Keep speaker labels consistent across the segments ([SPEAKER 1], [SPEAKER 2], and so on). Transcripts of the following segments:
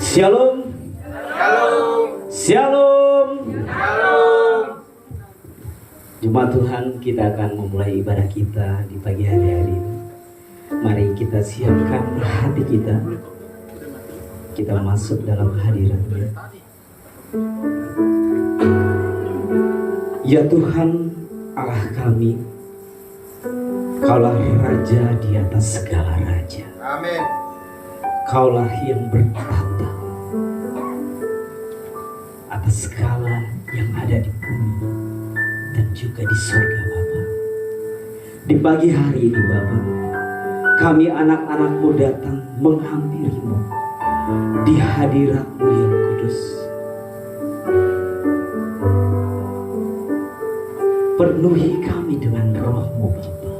[SPEAKER 1] Shalom.
[SPEAKER 2] Shalom.
[SPEAKER 1] Shalom.
[SPEAKER 2] Shalom.
[SPEAKER 1] Jemaat Tuhan, kita akan memulai ibadah kita di pagi hari ini. Mari kita siapkan hati kita. Kita masuk dalam hadirat-Nya. Ya Tuhan, Allah kami, Kaulah Raja di atas segala raja.
[SPEAKER 2] Amin.
[SPEAKER 1] Kaulah yang bertata atas segala yang ada di bumi dan juga di surga, Bapa. Di pagi hari ini, Bapa, kami anak-anak-Mu datang menghampiri-Mu di hadirat-Mu yang kudus. Penuhi kami dengan Roh-Mu, Bapa.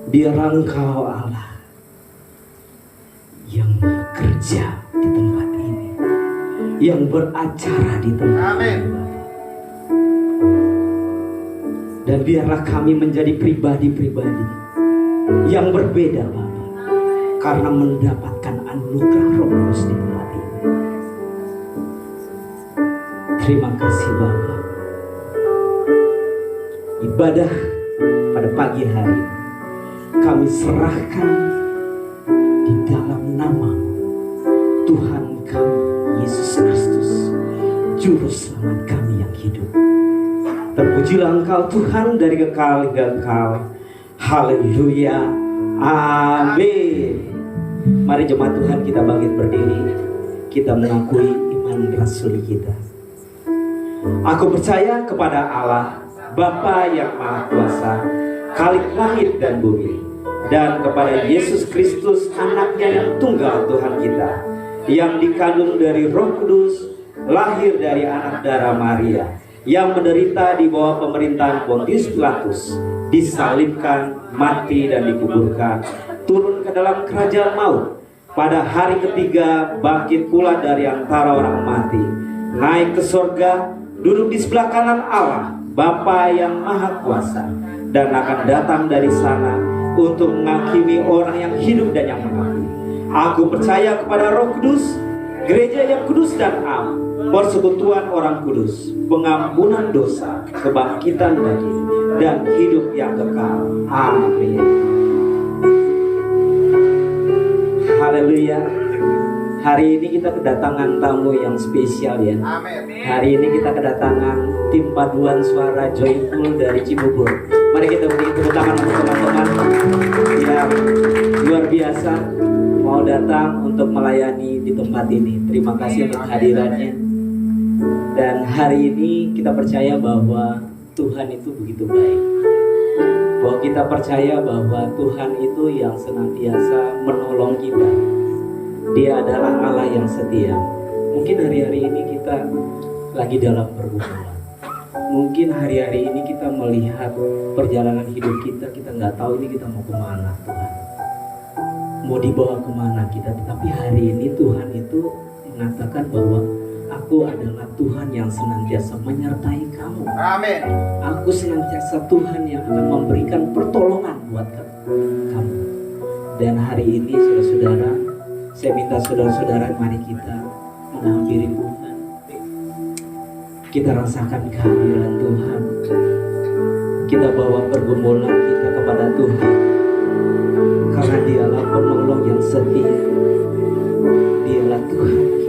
[SPEAKER 1] Biarlah Engkau Allah yang bekerja di tempat ini, yang beracara di tempat
[SPEAKER 2] Amin.
[SPEAKER 1] ini, Bapa. Dan biarlah kami menjadi pribadi-pribadi yang berbeda, Bapa, karena mendapatkan anugerah Roh Kudus di tempat ini. Terima kasih, Bapa. Ibadah pada pagi hari ini kami serahkan di dalam nama Tuhan kami Yesus Kristus, Juru Selamat kami yang hidup. Terpujilah Engkau Tuhan dari kekal hingga kekal. Haleluya. Amin. Mari jemaat Tuhan, kita bangkit berdiri. Kita mengakui iman rasuli kita. Aku percaya kepada Allah Bapa yang Maha Kuasa, Khalik langit dan bumi, dan kepada Yesus Kristus, Anaknya yang tunggal Tuhan kita, yang dikandung dari Roh Kudus, lahir dari anak darah Maria, yang menderita di bawah pemerintahan Pontius Pilatus, disalibkan, mati dan dikuburkan, turun ke dalam kerajaan maut, pada hari ketiga bangkit pula dari antara orang mati, naik ke surga, duduk di sebelah kanan Allah Bapa yang Maha Kuasa, dan akan datang dari sana untuk menghakimi orang yang hidup dan yang mati. Aku percaya kepada Roh Kudus, gereja yang kudus dan am, persekutuan orang kudus, pengampunan dosa, kebangkitan daging, dan hidup yang kekal. Amin. Haleluya. Hari ini kita kedatangan tamu yang spesial, ya.
[SPEAKER 2] Amin.
[SPEAKER 1] Hari ini kita kedatangan tim paduan suara Joyful dari Cibubur. Mari kita beri tepuk tangan untuk teman-teman yang luar biasa mau datang untuk melayani di tempat ini. Terima kasih untuk hadirannya. Dan hari ini kita percaya bahwa Tuhan itu begitu baik. Bahwa kita percaya bahwa Tuhan itu yang senantiasa menolong kita. Dia adalah Allah yang setia. Mungkin hari-hari ini kita lagi dalam pergumulan. Mungkin hari-hari ini kita melihat perjalanan hidup kita nggak tahu ini kita mau kemana, Tuhan. Mau dibawa kemana kita. Tetapi hari ini Tuhan itu mengatakan bahwa Aku adalah Tuhan yang senantiasa menyertai kamu.
[SPEAKER 2] Amin.
[SPEAKER 1] Aku senantiasa Tuhan yang akan memberikan pertolongan buat kamu. Dan hari ini saudara-saudara, saya minta saudara-saudara, mari kita menghampiri Tuhan. Kita rasakan kehadiran Tuhan. Kita bawa pergumulan kita kepada Tuhan, karena Dialah penolong yang setia. Dialah Tuhan kita.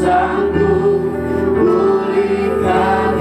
[SPEAKER 3] Sanggup pulihkan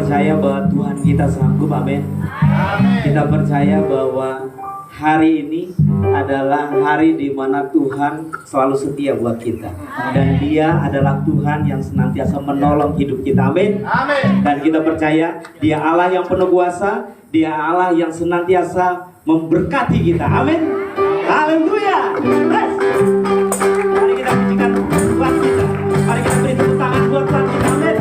[SPEAKER 1] percaya bahwa Tuhan kita sanggup, amin. Kita percaya bahwa hari ini adalah hari di mana Tuhan selalu setia buat kita. Dan Dia adalah Tuhan yang senantiasa menolong hidup kita, amin. Dan kita percaya Dia Allah yang penuh kuasa, Dia Allah yang senantiasa memberkati kita, amin. Haleluya. Yes. Mari kita pujikan Tuhan kita. Mari kita beri tepuk tangan buat Tuhan kita, amin.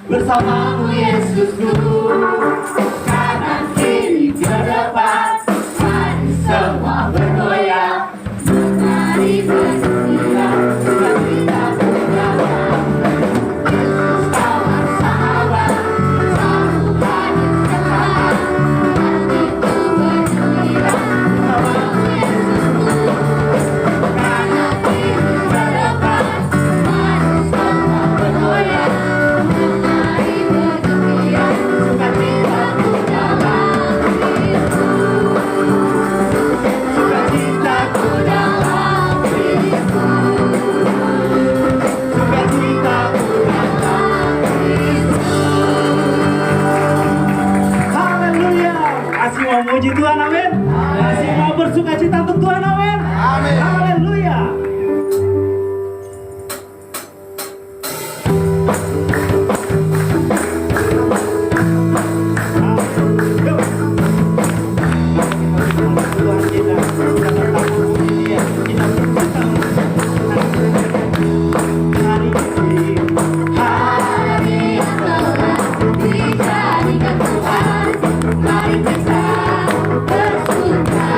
[SPEAKER 3] Bersamamu Yesusku, kanan kiri ke depan, mari semua bergoyang, menari bergembira, sukacita berdamai. Yesus kawan sahabat, selalu hadir sekarang, hatiku bergembira, bersamamu Yesusku, kanan kiri ke depan, mari semua bergoyang.
[SPEAKER 1] Puji Tuhan, amin. Masih mau bersuka cita untuk Tuhan, amin.
[SPEAKER 2] Amin.
[SPEAKER 1] Haleluya.
[SPEAKER 3] Mari kita bersuka.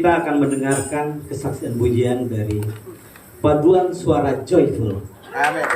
[SPEAKER 1] kita akan mendengarkan kesaksian pujian dari paduan suara Joyful.
[SPEAKER 2] Amin.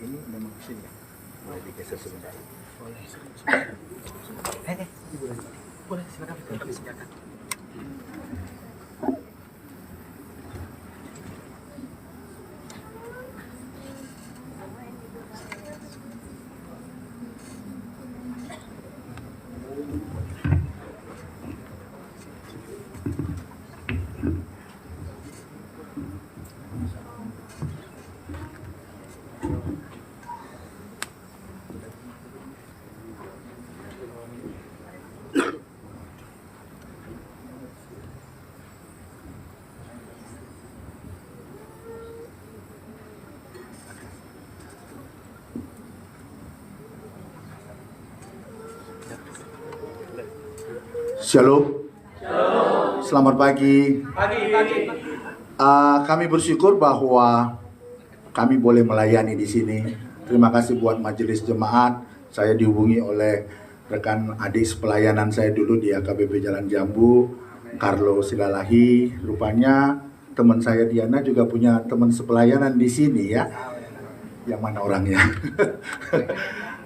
[SPEAKER 4] Ini memang sini boleh digeser sebentar. Boleh silakan.
[SPEAKER 5] Shalom. Selamat pagi. Kami bersyukur bahwa kami boleh melayani di sini. Terima kasih buat majelis jemaat. Saya dihubungi oleh rekan adik pelayanan saya dulu di AKBP Jalan Jambu, Carlo Silalahi. Rupanya teman saya Diana juga punya teman sepelayanan di sini ya. Yang mana orangnya?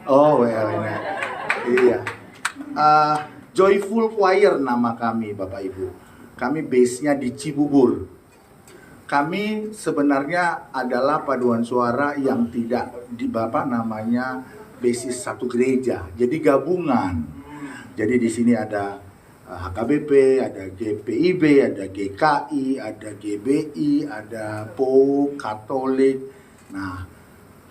[SPEAKER 5] Oh, well, iya. Joyful Choir nama kami Bapak Ibu. Kami base-nya di Cibubur. Kami sebenarnya adalah paduan suara yang tidak di namanya basis satu gereja. Jadi gabungan. Jadi di sini ada HKBP, ada GPIB, ada GKI, ada GBI, ada POU, Katolik. Nah,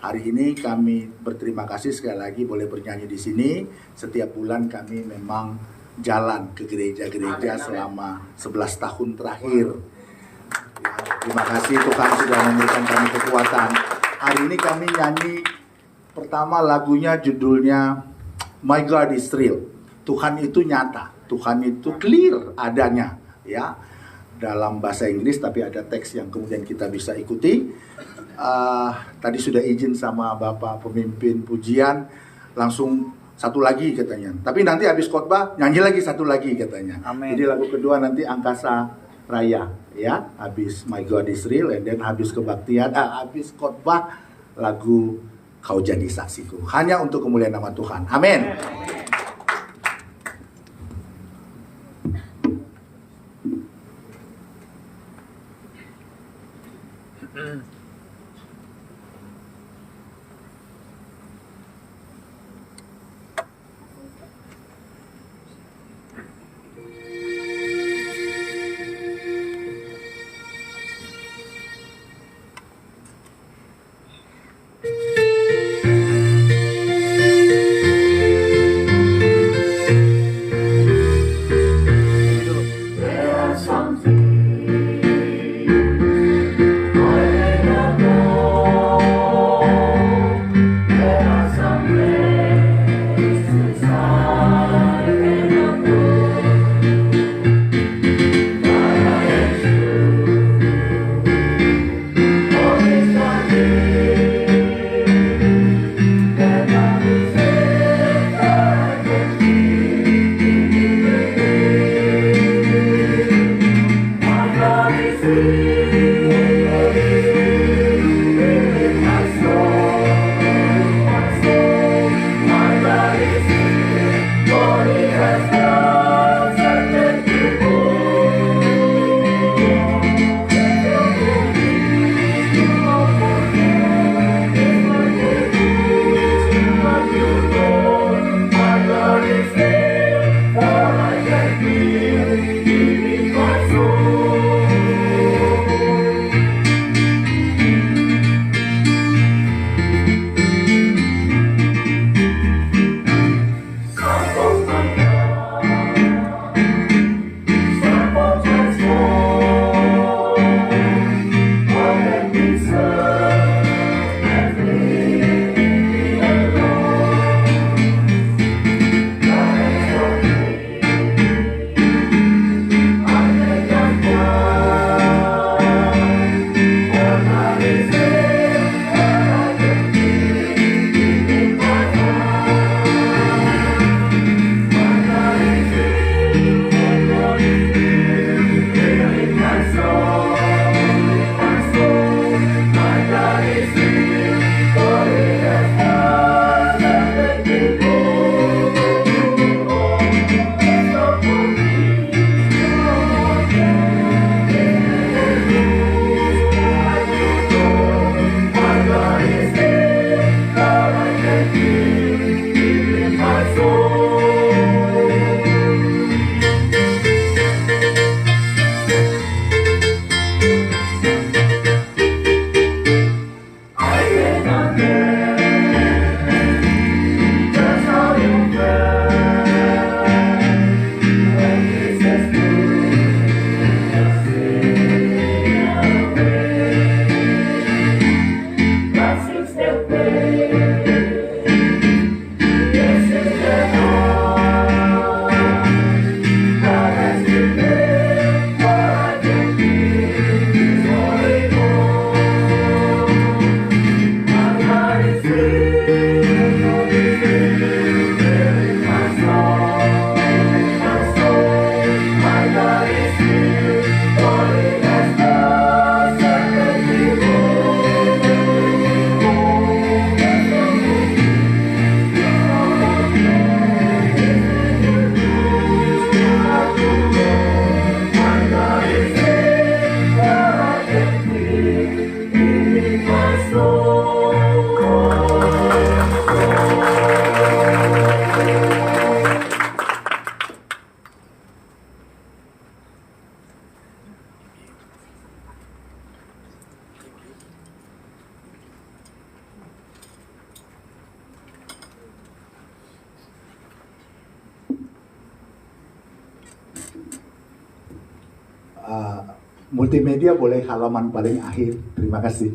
[SPEAKER 5] hari ini kami berterima kasih sekali lagi boleh bernyanyi di sini. Setiap bulan kami memang jalan ke gereja-gereja selama 11 tahun terakhir. Ya, terima kasih Tuhan sudah memberikan kami kekuatan. Hari ini kami nyanyi pertama lagunya judulnya My God is Real. Tuhan itu nyata, Tuhan itu clear adanya ya. Dalam bahasa Inggris tapi ada teks yang kemudian kita bisa ikuti. Tadi sudah izin sama Bapak pemimpin pujian, langsung satu lagi katanya. Tapi nanti habis khotbah nyanyi lagi satu lagi katanya.
[SPEAKER 4] Amin.
[SPEAKER 5] Jadi lagu kedua nanti Angkasa Raya ya. Habis My God is Real, and then habis kebaktian, habis khotbah lagu Kau Jadi Saksiku. Hanya untuk kemuliaan nama Tuhan. Amin. multimedia boleh halaman paling akhir. Terima kasih.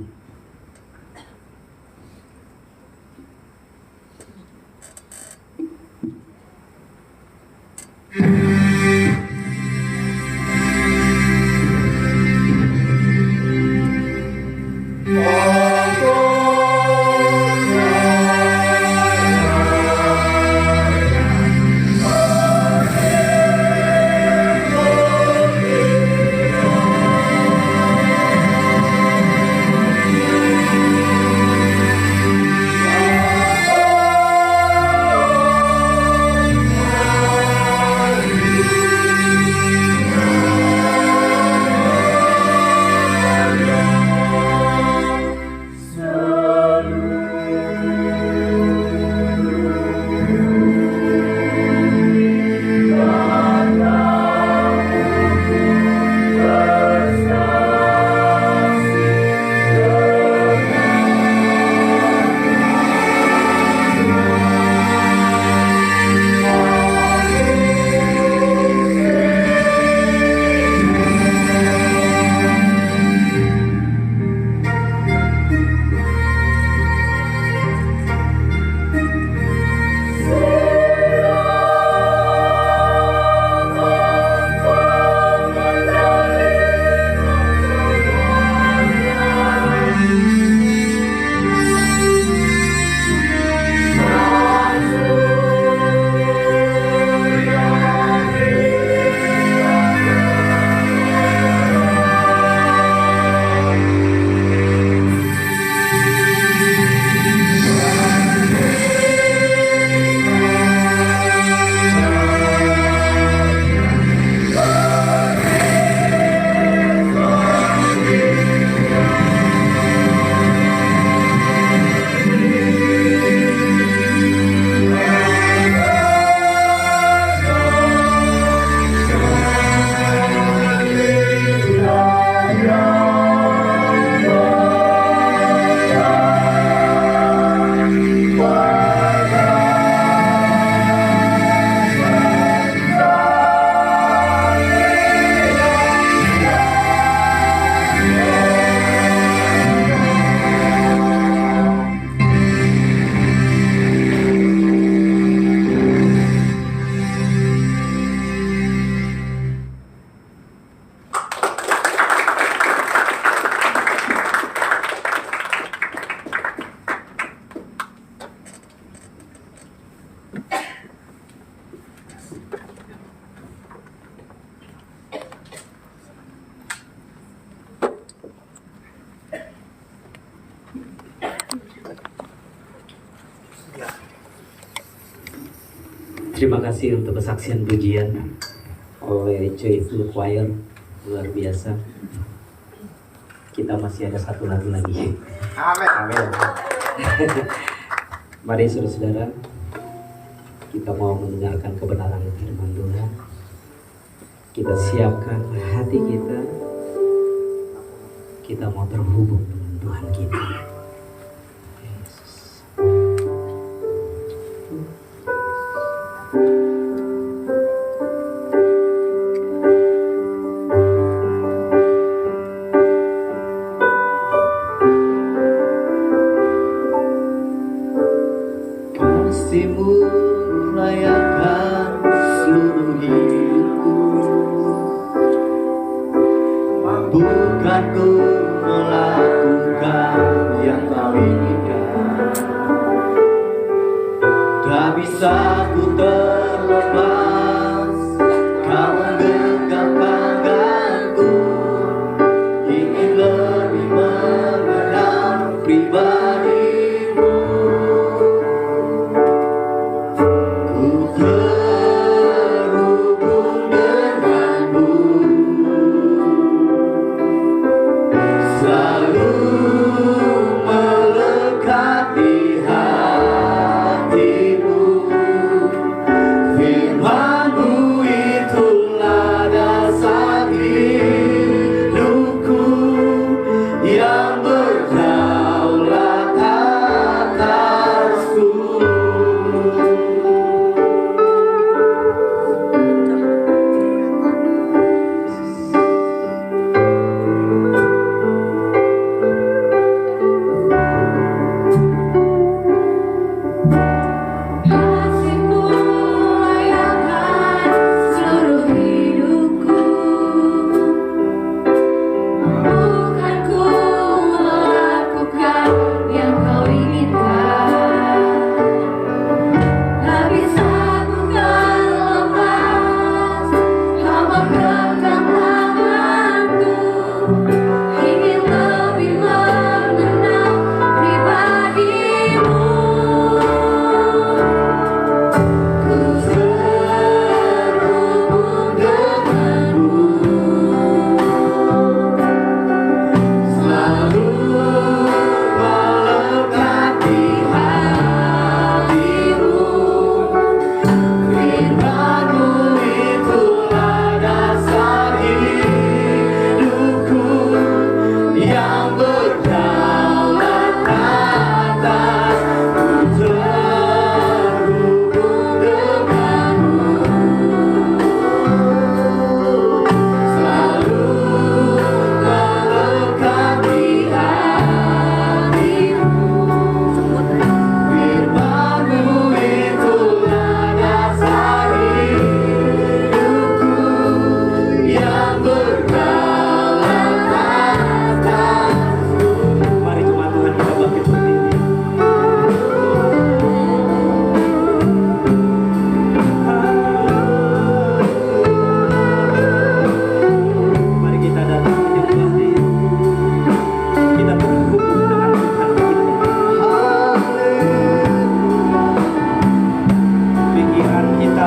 [SPEAKER 1] Terima kasih untuk kesaksian pujian oleh Joyful Choir, luar biasa. Kita masih ada satu lagu lagi.
[SPEAKER 2] Amin.
[SPEAKER 1] Amin. Mari saudara-saudara, kita mau mendengarkan kebenaran firman Tuhan. Kita siapkan hati kita. Kita mau terhubung dengan Tuhan kita.
[SPEAKER 3] Kasih-Mu layakan seluruh hidupku, mampukanku melakukan yang Kau inginkan. Tak bisa ku terlepas, Kau menggenggam tanganku, ingin lebih mengenal pribadi-Mu. Ku terhubung denganmu, selalu melekat di hatimu. Firman-Mu itulah dasar hidupku yang berdaulat atasku.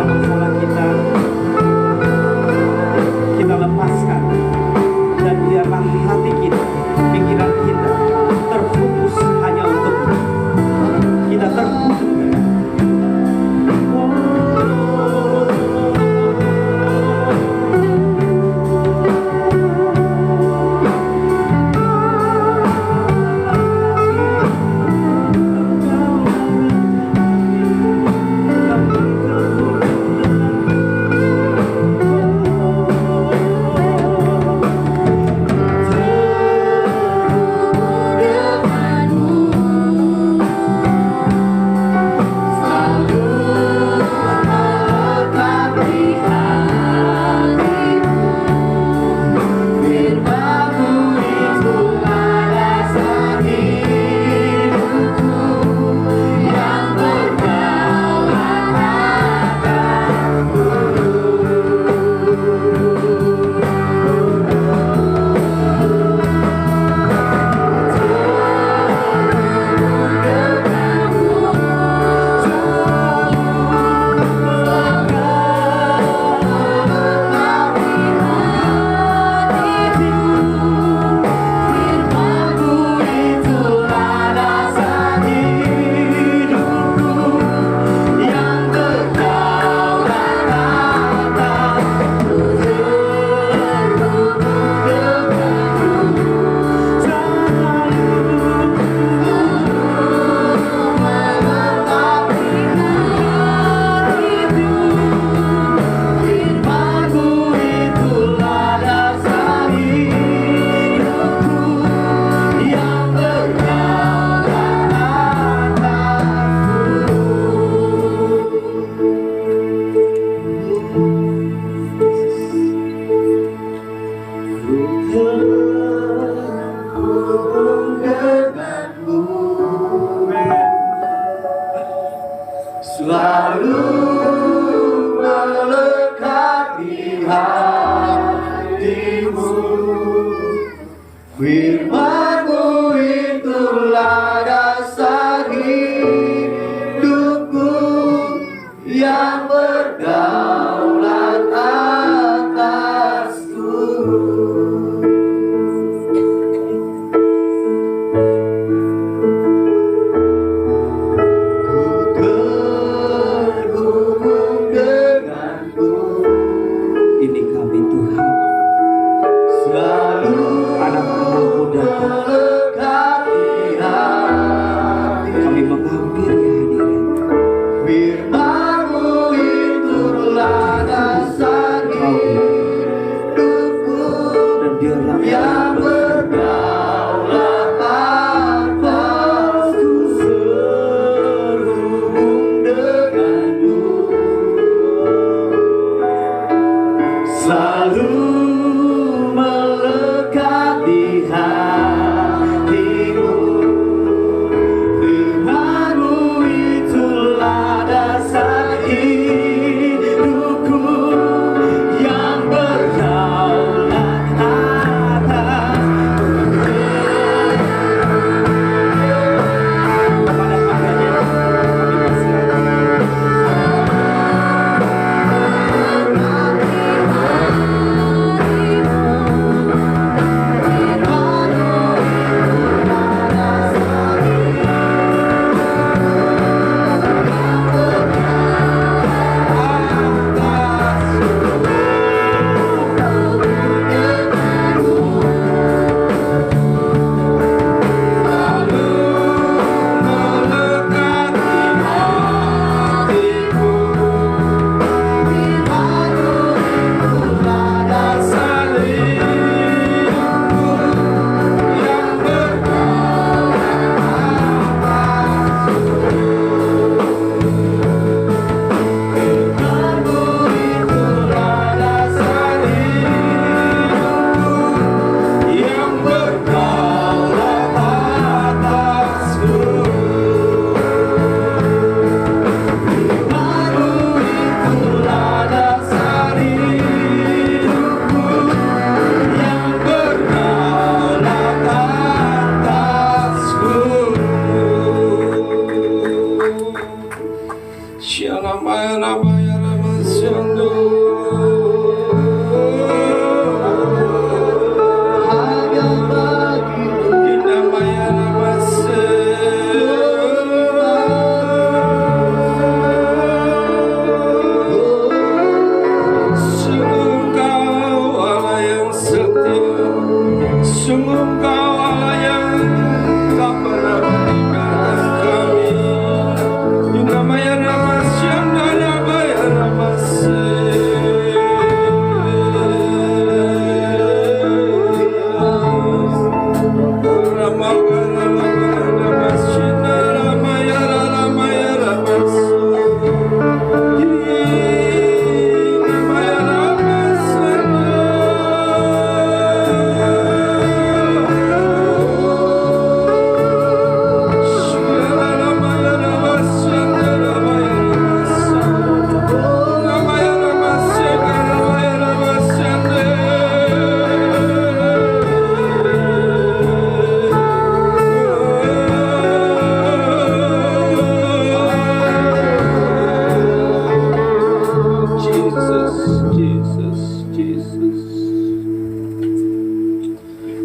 [SPEAKER 1] masalah-masalah kita lepaskan, dan biarlah hati kita, pikiran kita terfokus hanya untuk-Mu. Kita terfokus
[SPEAKER 3] selalu melekat di hatimu. Firman-Mu itulah dasar hidupku yang berdaulat atasku.
[SPEAKER 1] Ini kami Tuhan,
[SPEAKER 3] Selalu
[SPEAKER 1] anak-anak-Mu datang,
[SPEAKER 3] melekat di hati.
[SPEAKER 1] kami menghampiri hadirat.
[SPEAKER 3] Firman-Mu itulah dasar hidupku
[SPEAKER 1] Dan biarlah
[SPEAKER 3] yang berdaulat atasku, serhubung denganmu. Selalu melekat di hatimu. Firman-Mu itulah dasar hidupku yang berdaulat atasku.
[SPEAKER 1] kepada Padanya kami berserah.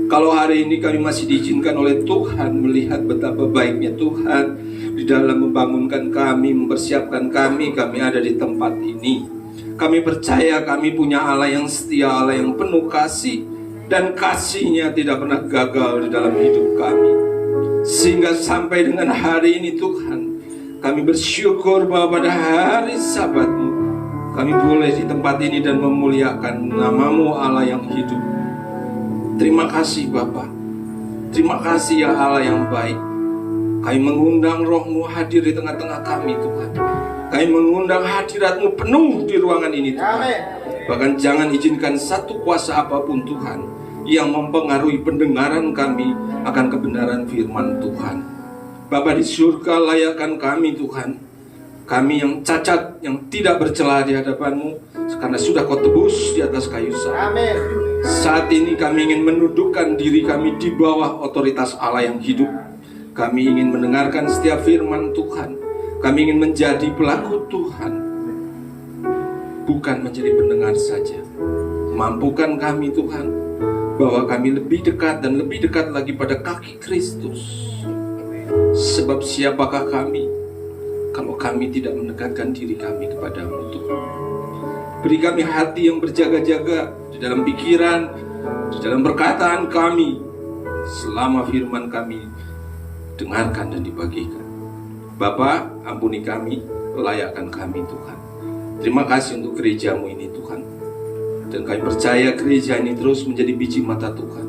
[SPEAKER 2] Kalau hari ini kami masih diizinkan oleh Tuhan melihat betapa baiknya Tuhan di dalam membangunkan kami, mempersiapkan kami ada di tempat ini. Kami percaya kami punya Allah yang setia, Allah yang penuh kasih, dan kasih-Nya tidak pernah gagal di dalam hidup kami. Sehingga sampai dengan hari ini Tuhan, kami bersyukur bahwa pada hari Sabat-Mu kami boleh di tempat ini dan memuliakan nama-Mu Allah yang hidup. Terima kasih Bapa. Terima kasih ya Allah yang baik. Kami mengundang Roh-Mu hadir di tengah-tengah kami Tuhan. Kami mengundang hadirat-Mu penuh di ruangan ini Tuhan. Bahkan jangan izinkan satu kuasa apapun Tuhan yang mempengaruhi pendengaran kami akan kebenaran firman Tuhan. Bapa di surga, layakkan kami Tuhan. Kami yang cacat, yang tidak bercela di hadapan-Mu, karena sudah Kau tebus di atas kayu salib. Saat ini kami ingin menundukkan diri kami di bawah otoritas Allah yang hidup. Kami ingin mendengarkan setiap firman Tuhan. Kami ingin menjadi pelaku Tuhan, bukan menjadi pendengar saja. Mampukan kami Tuhan, bahwa kami lebih dekat dan lebih dekat lagi pada kaki Kristus. Sebab siapakah kami kalau kami tidak mendekatkan diri kami kepada-Mu Tuhan. Beri kami hati yang berjaga-jaga di dalam pikiran, di dalam perkataan kami, selama firman kami dengarkan dan dibagikan. Bapa, ampuni kami, layakkan kami Tuhan. Terima kasih untuk gereja-Mu ini Tuhan. Dan kami percaya gereja ini terus menjadi biji mata Tuhan,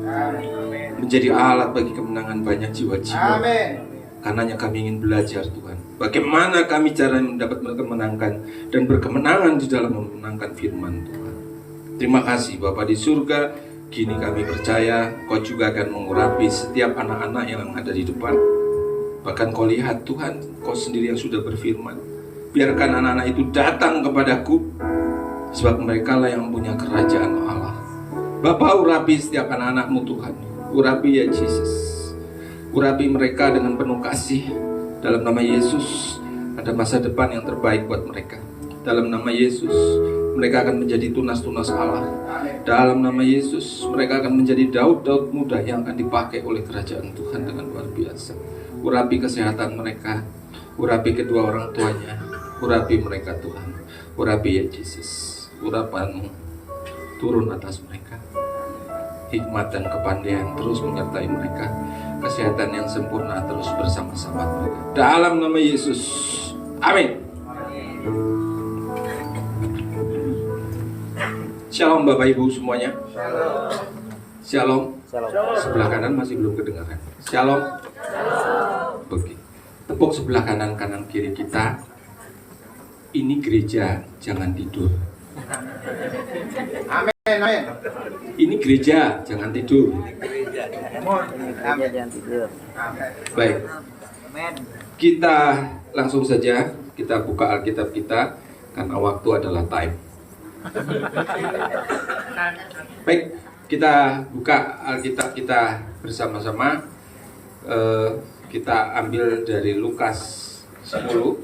[SPEAKER 2] menjadi alat bagi kemenangan banyak jiwa-jiwa. Karenanya kami ingin belajar Tuhan, bagaimana kami cara mendapat kemenangan dan berkemenangan di dalam memenangkan firman Tuhan. Terima kasih Bapa di surga. Kini kami percaya Kau juga akan mengurapi setiap anak-anak yang ada di depan. Bahkan Kau lihat Tuhan, Kau sendiri yang sudah berfirman, biarkan anak-anak itu datang kepadaku, sebab mereka lah yang punya kerajaan Allah. Bapa, urapi setiap anak-anak-Mu Tuhan. Urapi ya Yesus. Urapi mereka dengan penuh kasih. Dalam nama Yesus, ada masa depan yang terbaik buat mereka. Dalam nama Yesus, mereka akan menjadi tunas-tunas Allah. Dalam nama Yesus, mereka akan menjadi Daud-Daud muda yang akan dipakai oleh kerajaan Tuhan dengan luar biasa. Urapi kesehatan mereka, urapi kedua orang tuanya, urapi mereka Tuhan. Urapi ya Yesus, urapan-Mu turun atas mereka. Hikmat dan kepandaian terus menyertai mereka. Kesehatan yang sempurna terus bersama-sama mereka. Dalam nama Yesus, amin. Shalom Bapak Ibu semuanya. Shalom. Sebelah kanan masih belum kedengaran. Shalom. Oke. Tepuk sebelah kanan kiri kita. Ini gereja, jangan tidur.
[SPEAKER 5] Amin. Amin.
[SPEAKER 2] Ini gereja, jangan tidur. Baik. Kita langsung saja kita buka Alkitab kita karena waktu adalah time. Baik, kita buka Alkitab kita bersama-sama. Kita ambil dari Lukas 10.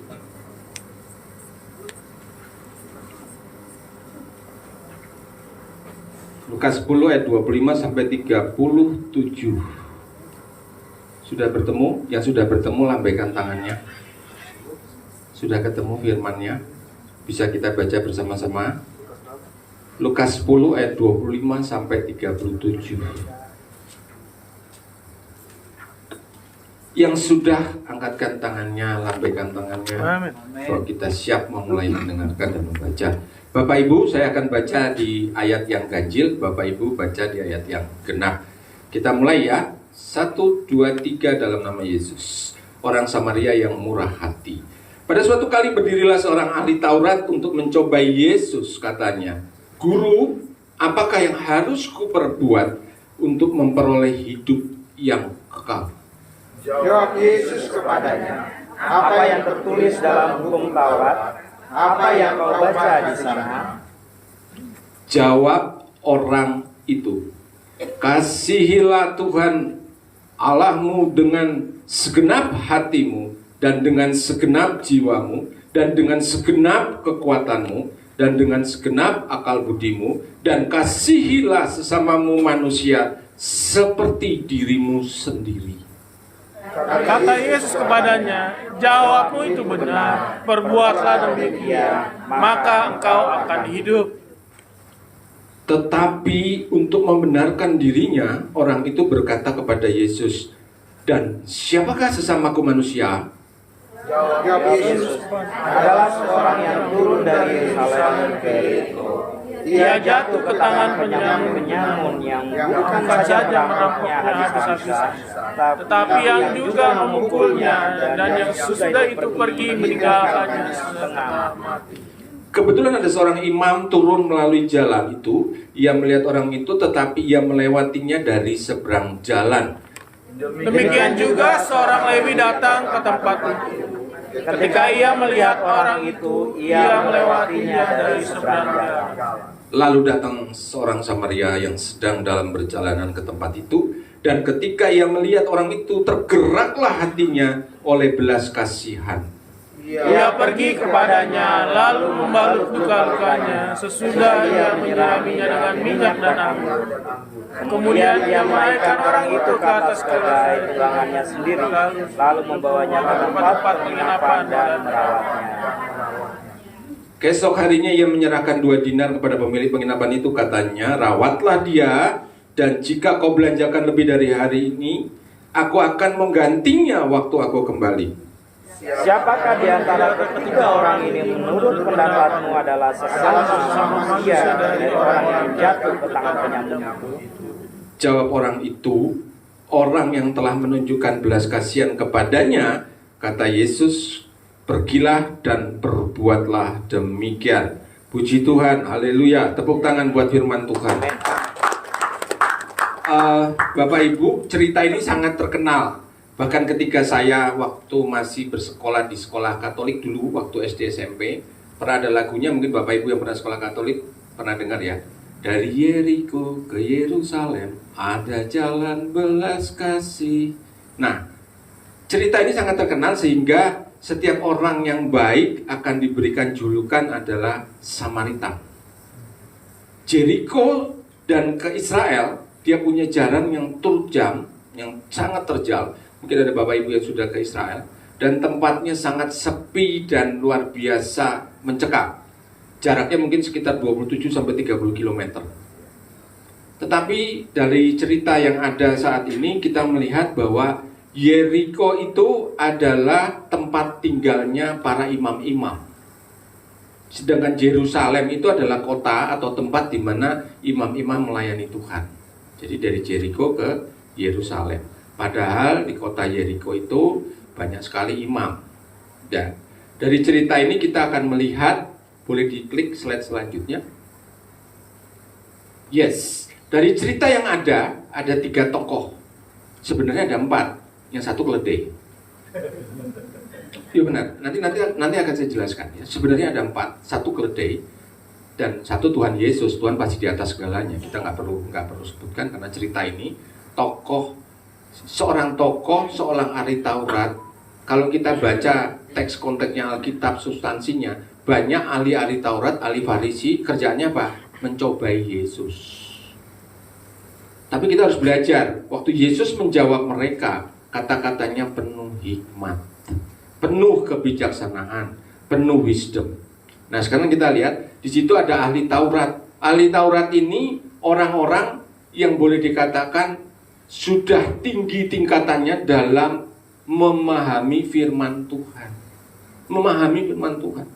[SPEAKER 2] Lukas 10 ayat 25 sampai 37. Sudah bertemu? Yang sudah bertemu lambaikan tangannya. Sudah ketemu firman-Nya? Bisa kita baca bersama-sama? Lukas 10 ayat 25 sampai 37. Yang sudah, angkatkan tangannya, lambaikan tangannya. Kalau kita siap memulai mendengarkan dan membaca. Bapak Ibu, saya akan baca di ayat yang ganjil, Bapak Ibu baca di ayat yang genap. Kita mulai ya. 1, 2, 3 dalam nama Yesus. Orang Samaria yang murah hati. Pada suatu kali berdirilah seorang ahli Taurat untuk mencobai Yesus, katanya, "Guru, apakah yang harus kuperbuat untuk memperoleh hidup yang kekal?"
[SPEAKER 6] Jawab Yesus kepadanya, "Apa yang tertulis dalam hukum Taurat? Apa yang kau baca di sana?"
[SPEAKER 2] Jawab orang itu, "Kasihilah Tuhan Allahmu dengan segenap hatimu, dan dengan segenap jiwamu, dan dengan segenap kekuatanmu, dan dengan segenap akal budimu, dan kasihilah sesamamu manusia seperti dirimu sendiri."
[SPEAKER 7] Kata Yesus kepadanya, "Jawabmu itu benar, perbuatlah demikian, maka engkau akan hidup."
[SPEAKER 2] Tetapi untuk membenarkan dirinya, orang itu berkata kepada Yesus, "Dan siapakah sesamaku manusia?"
[SPEAKER 6] Jawab Yesus, "Adalah seorang yang turun dari Yerusalem ke Yeriko. Ia jatuh ke tangan penyamun yang bukan saja merampoknya habis-habisan, tetapi yang juga memukulnya, dan yang sesudah itu pergi meninggalkannya setengah mati."
[SPEAKER 2] Kebetulan ada seorang imam turun melalui jalan itu. Ia melihat orang itu, tetapi ia melewatinya dari seberang jalan.
[SPEAKER 7] Demikian juga seorang Lewi datang ke tempat itu. Ketika ia melihat orang itu, ia melewatinya dari seberang jalan.
[SPEAKER 2] Lalu datang seorang Samaria yang sedang dalam perjalanan ke tempat itu, dan ketika ia melihat orang itu, tergeraklah hatinya oleh belas kasihan.
[SPEAKER 7] Ia pergi kepadanya, lalu membalut luka-lukanya, sesudah ia menyiraminya dengan minyak dan anggur. Kemudian ia menaikkan orang itu ke atas keledai tangannya sendiri, lalu membawanya ke tempat penginapan dan merawatnya.
[SPEAKER 2] Keesok harinya ia menyerahkan 2 dinar kepada pemilik penginapan itu, katanya, "Rawatlah dia, dan jika kau belanjakan lebih dari hari ini, aku akan menggantinya waktu aku kembali."
[SPEAKER 6] Siapakah di antara ketiga orang ini menurut pendapatmu adalah sesama manusia dari orang yang jatuh ke tangan penyamun itu?
[SPEAKER 2] Jawab orang itu, "Orang yang telah menunjukkan belas kasihan kepadanya," kata Yesus, "pergilah dan perbuatlah demikian." Puji Tuhan, haleluya. Tepuk tangan buat firman Tuhan. Bapak Ibu, cerita ini sangat terkenal. Bahkan ketika saya waktu masih bersekolah di sekolah Katolik dulu, waktu SD SMP, pernah ada lagunya, mungkin Bapak Ibu yang pernah sekolah Katolik pernah dengar ya. Dari Yeriko ke Yerusalem ada jalan belas kasih. Nah, cerita ini sangat terkenal sehingga setiap orang yang baik akan diberikan julukan adalah Samaritan. Jericho dan ke Israel, dia punya jalan yang terjal, yang sangat terjal. Mungkin ada Bapak Ibu yang sudah ke Israel, dan tempatnya sangat sepi dan luar biasa mencekam. Jaraknya mungkin sekitar 27-30 km. Tetapi dari cerita yang ada saat ini, kita melihat bahwa Yeriko itu adalah tempat tinggalnya para imam-imam. Sedangkan Yerusalem itu adalah kota atau tempat di mana imam-imam melayani Tuhan. Jadi dari Jericho ke Yerusalem. Padahal di kota Yeriko itu banyak sekali imam. Dan dari cerita ini kita akan melihat, boleh diklik slide selanjutnya. Yes, dari cerita yang ada 3 tokoh. Sebenarnya ada 4, yang satu keledai. Iya benar, nanti akan saya jelaskan ya. Sebenarnya ada 4, satu keledai dan satu Tuhan Yesus. Tuhan pasti di atas segalanya. Kita nggak perlu sebutkan karena cerita ini seorang tokoh, seorang ahli Taurat. Kalau kita baca teks konteksnya Alkitab, substansinya, banyak ahli-ahli Taurat, ahli Farisi, kerjaannya apa? Mencobai Yesus. Tapi kita harus belajar. Waktu Yesus menjawab mereka, kata-katanya penuh hikmat, penuh kebijaksanaan, penuh wisdom. Nah, sekarang kita lihat di situ ada ahli Taurat. Ahli Taurat ini orang-orang yang boleh dikatakan sudah tinggi tingkatannya dalam memahami firman Tuhan. Memahami firman Tuhan.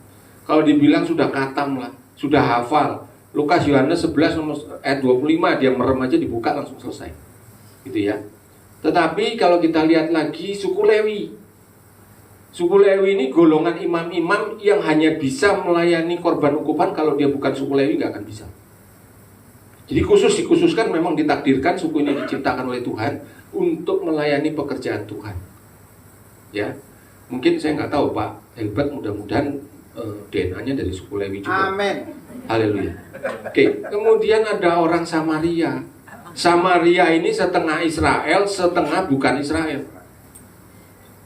[SPEAKER 2] Kalau dibilang sudah katam lah, sudah hafal. Lukas Yohanes 11 ayat 25 dia merem aja dibuka langsung selesai. Gitu ya. Tetapi kalau kita lihat lagi suku Lewi. Suku Lewi ini golongan imam-imam yang hanya bisa melayani korban ukupan. Kalau dia bukan suku Lewi nggak akan bisa. Jadi dikhususkan memang ditakdirkan suku ini diciptakan oleh Tuhan untuk melayani pekerjaan Tuhan. Ya, mungkin saya nggak tahu Pak Helbert, mudah-mudahan DNA-nya dari suku Lewi juga.
[SPEAKER 6] Amin.
[SPEAKER 2] Haleluya. Oke, kemudian ada orang Samaria. Samaria ini setengah Israel, setengah bukan Israel.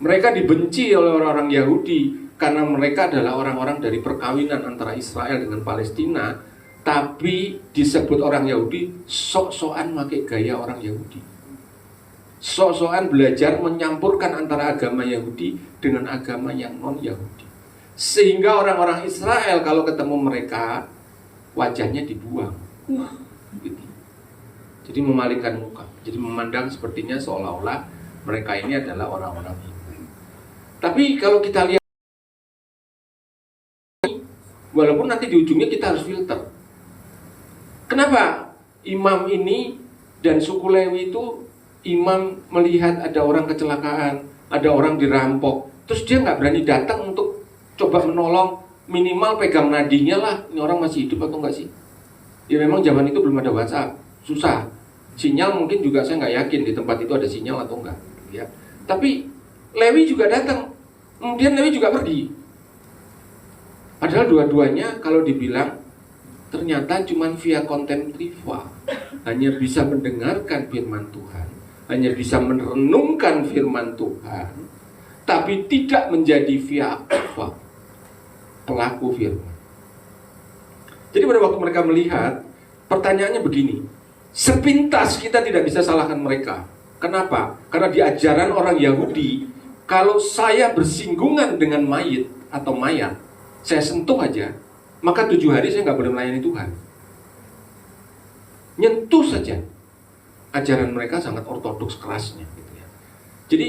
[SPEAKER 2] Mereka dibenci oleh orang-orang Yahudi karena mereka adalah orang-orang dari perkawinan antara Israel dengan Palestina, tapi disebut orang Yahudi, sok-sokan pakai gaya orang Yahudi. Sok-sokan belajar menyampurkan antara agama Yahudi dengan agama yang non-Yahudi. Sehingga orang-orang Israel kalau ketemu mereka, wajahnya dibuang. Gitu. Jadi memalingkan muka. Jadi memandang sepertinya seolah-olah mereka ini adalah orang-orang ini. Tapi kalau kita lihat, walaupun nanti di ujungnya kita harus filter. Kenapa imam ini dan suku Lewi itu, imam melihat ada orang kecelakaan, ada orang dirampok, terus dia nggak berani datang untuk coba menolong, minimal pegang nadinya lah, ini orang masih hidup atau enggak sih? Ya memang zaman itu belum ada WhatsApp, susah. Sinyal mungkin juga saya nggak yakin di tempat itu ada sinyal atau enggak. Ya. Tapi Lewi juga datang, kemudian Lewi juga pergi. Padahal dua-duanya kalau dibilang ternyata cuma via kontemplifa, hanya bisa mendengarkan firman Tuhan, hanya bisa merenungkan firman Tuhan, tapi tidak menjadi via aktiva, pelaku firman. Jadi pada waktu mereka melihat, pertanyaannya begini, sepintas kita tidak bisa salahkan mereka. Kenapa? Karena di ajaran orang Yahudi, kalau saya bersinggungan dengan mayit atau mayat, saya sentuh aja, maka 7 hari saya nggak boleh melayani Tuhan. Nyentuh saja. Ajaran mereka sangat ortodoks kerasnya. Gitu ya. Jadi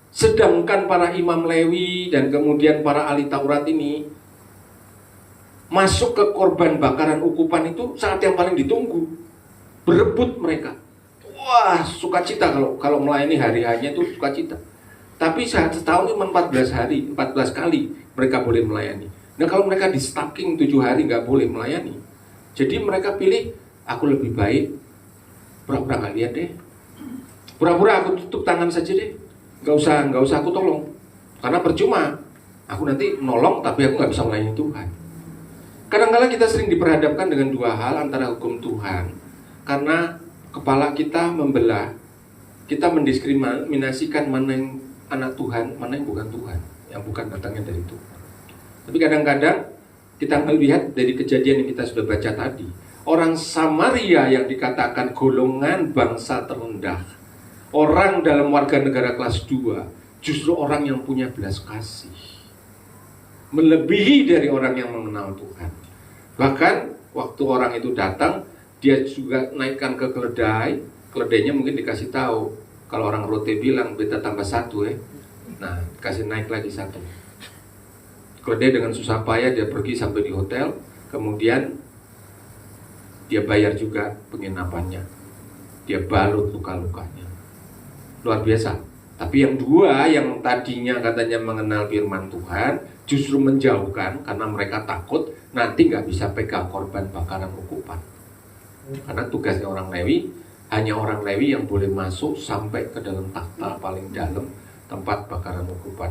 [SPEAKER 2] sedangkan para imam Lewi dan kemudian para ahli Taurat ini masuk ke korban bakaran ukupan itu saat yang paling ditunggu. Berebut mereka. Wah, sukacita kalau melayani hari-harinya itu sukacita. Tapi setahun cuma 14 hari, 14 kali mereka boleh melayani. Nah kalau mereka di stacking 7 hari nggak boleh melayani, jadi mereka pilih, aku lebih baik pura-pura nggak lihat deh, pura-pura aku tutup tangan saja deh, nggak usah aku tolong, karena percuma, aku nanti nolong tapi aku nggak bisa melayani Tuhan. Kadang-kadang kita sering diperhadapkan dengan dua hal antara hukum Tuhan, karena kepala kita membelah, kita mendiskriminasikan mana yang anak Tuhan, mana yang bukan Tuhan, yang bukan datangnya dari Tuhan. Tapi kadang-kadang kita melihat dari kejadian yang kita sudah baca tadi, orang Samaria yang dikatakan golongan bangsa terendah, orang dalam warga negara kelas 2, justru orang yang punya belas kasih, melebihi dari orang yang mengenal Tuhan. Bahkan waktu orang itu datang, dia juga naikkan ke keledai, keledainya mungkin dikasih tahu, kalau orang rote bilang beta tambah 1 ya, nah kasih naik lagi 1. Keledai dengan susah payah dia pergi sampai di hotel, kemudian dia bayar juga penginapannya, dia balut luka-lukanya, luar biasa. Tapi yang dua yang tadinya katanya mengenal firman Tuhan justru menjauhkan karena mereka takut nanti nggak bisa pegang korban bakaran ukupan. Karena tugasnya orang Lewi, hanya orang Lewi yang boleh masuk sampai ke dalam takhta paling dalam tempat bakaran ukupan.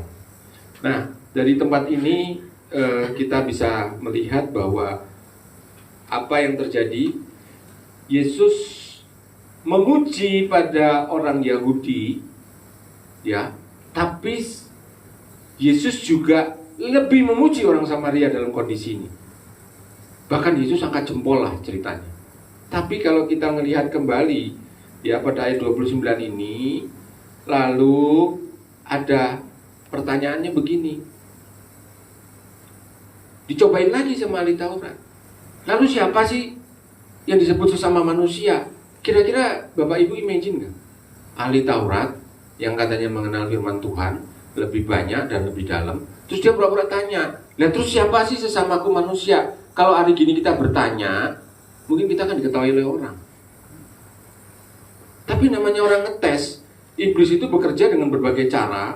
[SPEAKER 2] Nah, dari tempat ini kita bisa melihat bahwa apa yang terjadi, Yesus memuji pada orang Yahudi, ya, tapi Yesus juga lebih memuji orang Samaria dalam kondisi ini. Bahkan Yesus angkat jempol lah ceritanya. Tapi kalau kita melihat kembali ya pada ayat 29 ini. Lalu ada pertanyaannya begini, dicobain lagi sama ahli Taurat. Lalu siapa sih yang disebut sesama manusia? Kira-kira Bapak Ibu imagine nggak? Ahli Taurat yang katanya mengenal firman Tuhan lebih banyak dan lebih dalam. Terus dia pura-pura tanya, nah terus siapa sih sesamaku manusia? Kalau hari gini kita bertanya, mungkin kita akan diketahui oleh orang. Tapi namanya orang ngetes. Iblis itu bekerja dengan berbagai cara.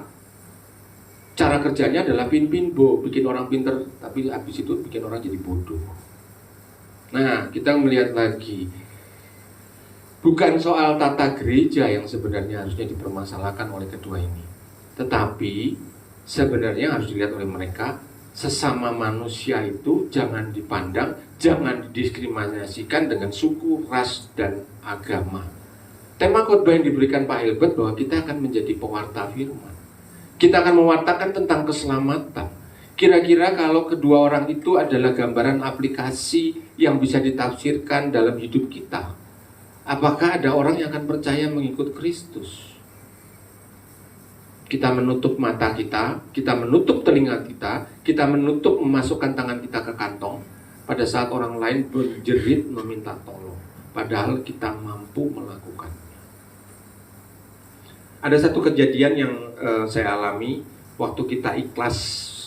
[SPEAKER 2] Cara kerjanya adalah pin-pinbo, bikin orang pinter, tapi habis itu bikin orang jadi bodoh. Nah, kita melihat lagi, bukan soal tata gereja yang sebenarnya harusnya dipermasalahkan oleh kedua ini, tetapi sebenarnya harus dilihat oleh mereka, sesama manusia itu jangan dipandang, jangan didiskriminasikan dengan suku, ras, dan agama. Tema khotbah yang diberikan Pak Hilbert bahwa kita akan menjadi pewarta firman. Kita akan mewartakan tentang keselamatan. Kira-kira kalau kedua orang itu adalah gambaran aplikasi yang bisa ditafsirkan dalam hidup kita, apakah ada orang yang akan percaya mengikut Kristus? Kita menutup mata kita menutup telinga kita menutup memasukkan tangan kita ke kantong pada saat orang lain berjerit meminta tolong, padahal kita mampu melakukannya. Ada satu kejadian yang saya alami waktu kita ikhlas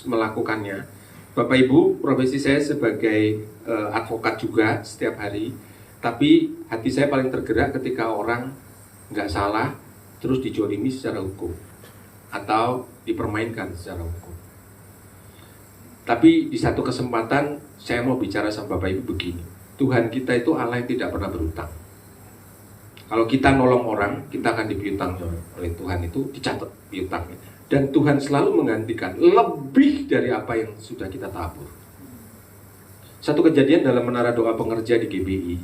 [SPEAKER 2] melakukannya. Bapak Ibu, profesi saya sebagai advokat juga setiap hari, tapi hati saya paling tergerak ketika orang nggak salah terus dijolimi secara hukum atau dipermainkan secara hukum. Tapi di satu kesempatan saya mau bicara sama Bapak Ibu begini, Tuhan kita itu Allah yang tidak pernah berutang. Kalau kita nolong orang, kita akan dipiutang oleh Tuhan, itu dicatat piutangnya. Dan Tuhan selalu menggantikan lebih dari apa yang sudah kita tabur. Satu kejadian dalam menara doa pengerja di GBI.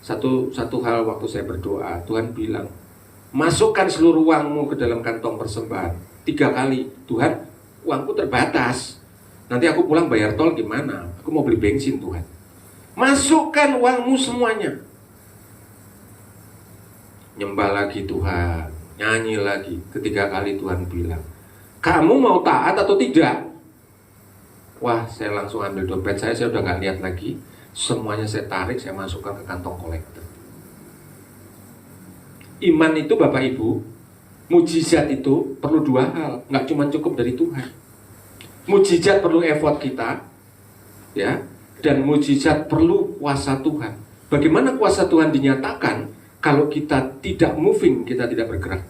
[SPEAKER 2] Satu hal waktu saya berdoa, Tuhan bilang, masukkan seluruh uangmu ke dalam kantong persembahan. 3 kali, Tuhan, uangku terbatas. Nanti aku pulang bayar tol gimana? Aku mau beli bensin, Tuhan. Masukkan uangmu semuanya. Nyembah lagi Tuhan, nyanyi lagi. Ketiga kali Tuhan bilang, kamu mau taat atau tidak? Wah, saya langsung ambil dompet saya udah gak lihat lagi. Semuanya saya tarik, saya masukkan ke kantong kolektor. Iman itu Bapak Ibu, mujizat itu perlu 2 hal, gak cuma cukup dari Tuhan. Mujizat perlu effort kita, ya, dan mujizat perlu kuasa Tuhan. Bagaimana kuasa Tuhan dinyatakan? Kalau kita tidak moving, kita tidak bergerak.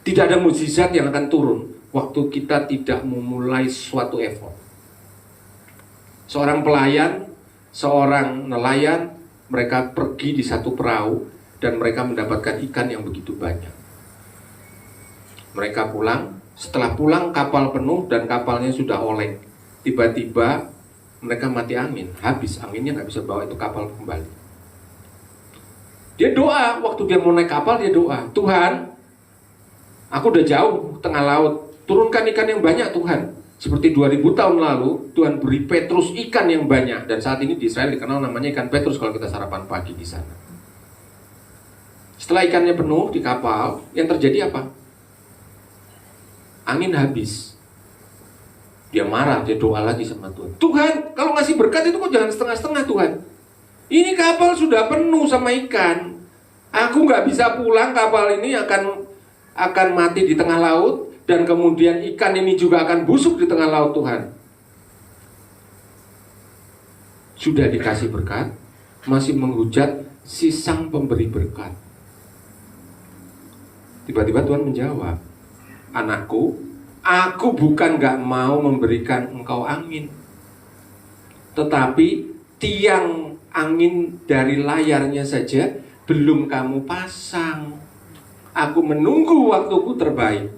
[SPEAKER 2] Tidak ada mukjizat yang akan turun waktu kita tidak memulai suatu effort. Seorang pelayan, seorang nelayan, mereka pergi di satu perahu dan mereka mendapatkan ikan yang begitu banyak. Mereka pulang, setelah pulang kapal penuh dan kapalnya sudah oleng. Tiba-tiba mereka mati angin, habis anginnya nggak bisa bawa itu kapal kembali. Dia doa, waktu dia mau naik kapal dia doa, Tuhan, aku udah jauh tengah laut, turunkan ikan yang banyak Tuhan. Seperti 2000 tahun lalu, Tuhan beri Petrus ikan yang banyak. Dan saat ini di Israel dikenal namanya ikan Petrus kalau kita sarapan pagi di sana. Setelah ikannya penuh di kapal, yang terjadi apa? Angin habis. Dia marah, dia doa lagi sama Tuhan. Tuhan, kalau ngasih berkat itu kok jangan setengah-setengah Tuhan. Ini kapal sudah penuh sama ikan. Aku nggak bisa pulang, kapal ini akan mati di tengah laut. Dan kemudian ikan ini juga akan busuk di tengah laut Tuhan. Sudah dikasih berkat, masih menghujat si sang pemberi berkat. Tiba-tiba Tuhan menjawab, anakku, aku bukan nggak mau memberikan engkau angin, tetapi tiang angin dari layarnya saja belum kamu pasang. Aku menunggu waktuku terbaik.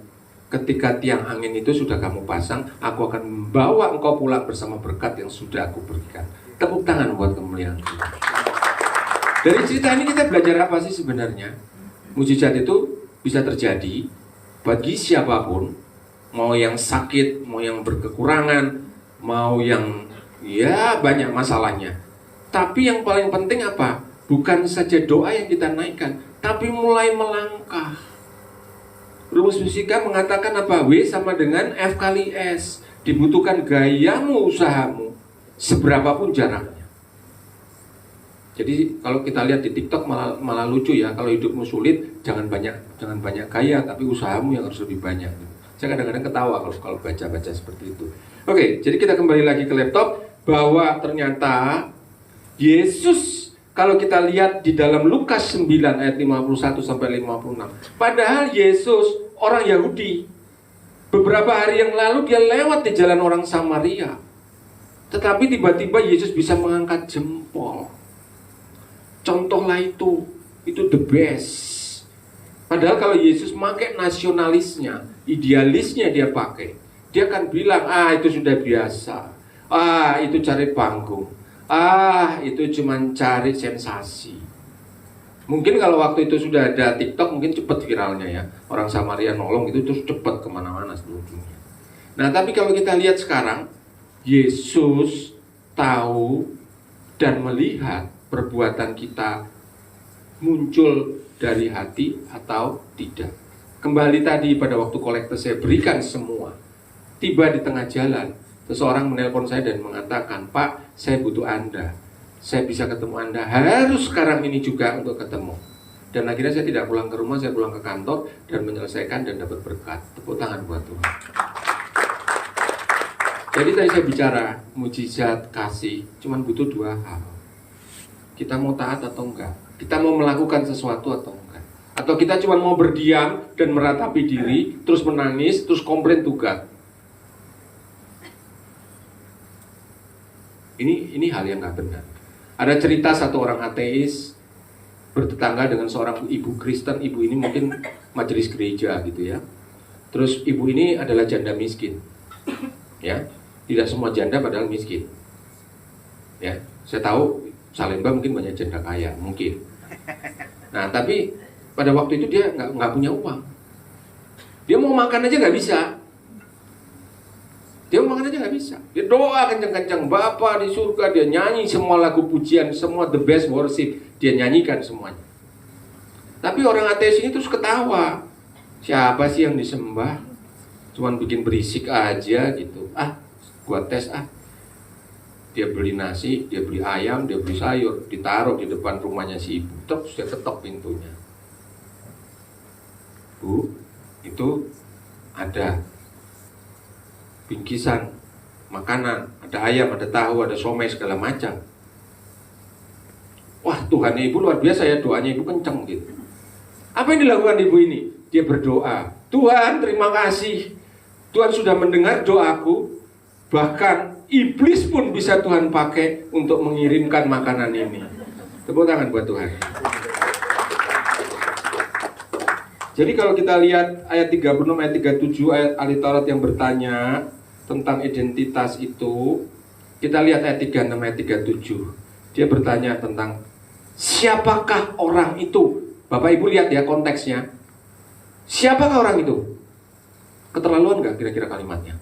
[SPEAKER 2] Ketika tiang angin itu sudah kamu pasang, aku akan membawa engkau pulang bersama berkat yang sudah aku berikan. Tepuk tangan buat kemuliaan Tuhan. Dari cerita ini kita belajar apa sih sebenarnya? Mujizat itu bisa terjadi bagi siapapun, mau yang sakit, mau yang berkekurangan, mau yang ya banyak masalahnya. Tapi yang paling penting apa? Bukan saja doa yang kita naikkan, tapi mulai melangkah. Rumus fisika mengatakan apa? W sama dengan F kali S. Dibutuhkan gayamu, usahamu, seberapapun jaraknya. Jadi kalau kita lihat di TikTok malah lucu ya. Kalau hidupmu sulit, jangan banyak gaya, tapi usahamu yang harus lebih banyak. Saya kadang-kadang ketawa kalau baca-baca seperti itu. Oke, jadi kita kembali lagi ke laptop, bahwa ternyata Yesus, kalau kita lihat di dalam Lukas 9 ayat 51 sampai 56, padahal Yesus orang Yahudi, beberapa hari yang lalu dia lewat di jalan orang Samaria, tetapi tiba-tiba Yesus bisa mengangkat jempol. Contohlah itu the best. Padahal kalau Yesus pakai nasionalisnya, idealisnya dia pakai, dia akan bilang, itu sudah biasa, itu cari panggung, itu cuma cari sensasi. Mungkin kalau waktu itu sudah ada TikTok, mungkin cepat viralnya ya. Orang Samaria nolong itu terus cepat kemana-mana seluruh dunia. Nah, tapi kalau kita lihat sekarang, Yesus tahu dan melihat perbuatan kita muncul dari hati atau tidak. Kembali tadi pada waktu kolektor saya berikan semua. Tiba di tengah jalan, seseorang menelpon saya dan mengatakan, Pak, saya butuh Anda. Saya bisa ketemu Anda, harus sekarang ini juga untuk ketemu. Dan akhirnya saya tidak pulang ke rumah, saya pulang ke kantor dan menyelesaikan dan dapat berkat. Tepuk tangan buat Tuhan. Jadi tadi saya bicara mujizat kasih, cuman butuh dua hal. Kita mau taat atau enggak? Kita mau melakukan sesuatu atau enggak? Atau kita cuma mau berdiam dan meratapi diri, terus menangis, terus komplain tugas? Ini hal yang nggak benar. Ada cerita satu orang ateis bertetangga dengan seorang ibu Kristen. Ibu ini mungkin majelis gereja gitu ya. Terus ibu ini adalah janda miskin. Ya, tidak semua janda padahal miskin. Ya, saya tahu Salemba mungkin banyak janda kaya, mungkin. Nah, tapi pada waktu itu dia nggak punya uang. Dia mau makan aja nggak bisa. Dia mau makan aja nggak bisa. Dia doa kencang-kencang, Bapa di surga, dia nyanyi semua lagu pujian, semua the best worship, dia nyanyikan semuanya. Tapi orang ateis ini terus ketawa. Siapa sih yang disembah? Cuman bikin berisik aja gitu. Gua tes Dia beli nasi, dia beli ayam, dia beli sayur, ditaruh di depan rumahnya si ibu. Terus dia ketok pintunya. Bu, itu ada bingkisan makanan, ada ayam, ada tahu, ada somai, segala macam. Wah, Tuhannya ibu luar biasa ya, doanya ibu kenceng gitu. Apa yang dilakukan ibu ini? Dia berdoa, Tuhan terima kasih, Tuhan sudah mendengar doaku. Bahkan iblis pun bisa Tuhan pakai untuk mengirimkan makanan ini. Tepuk tangan buat Tuhan. Jadi kalau kita lihat ayat 36, ayat 37, ayat ahli Taurat yang bertanya tentang identitas itu, kita lihat ayat 36, ayat 37. Dia bertanya tentang siapakah orang itu. Bapak Ibu lihat ya konteksnya. Siapakah orang itu? Keterlaluan gak kira-kira kalimatnya?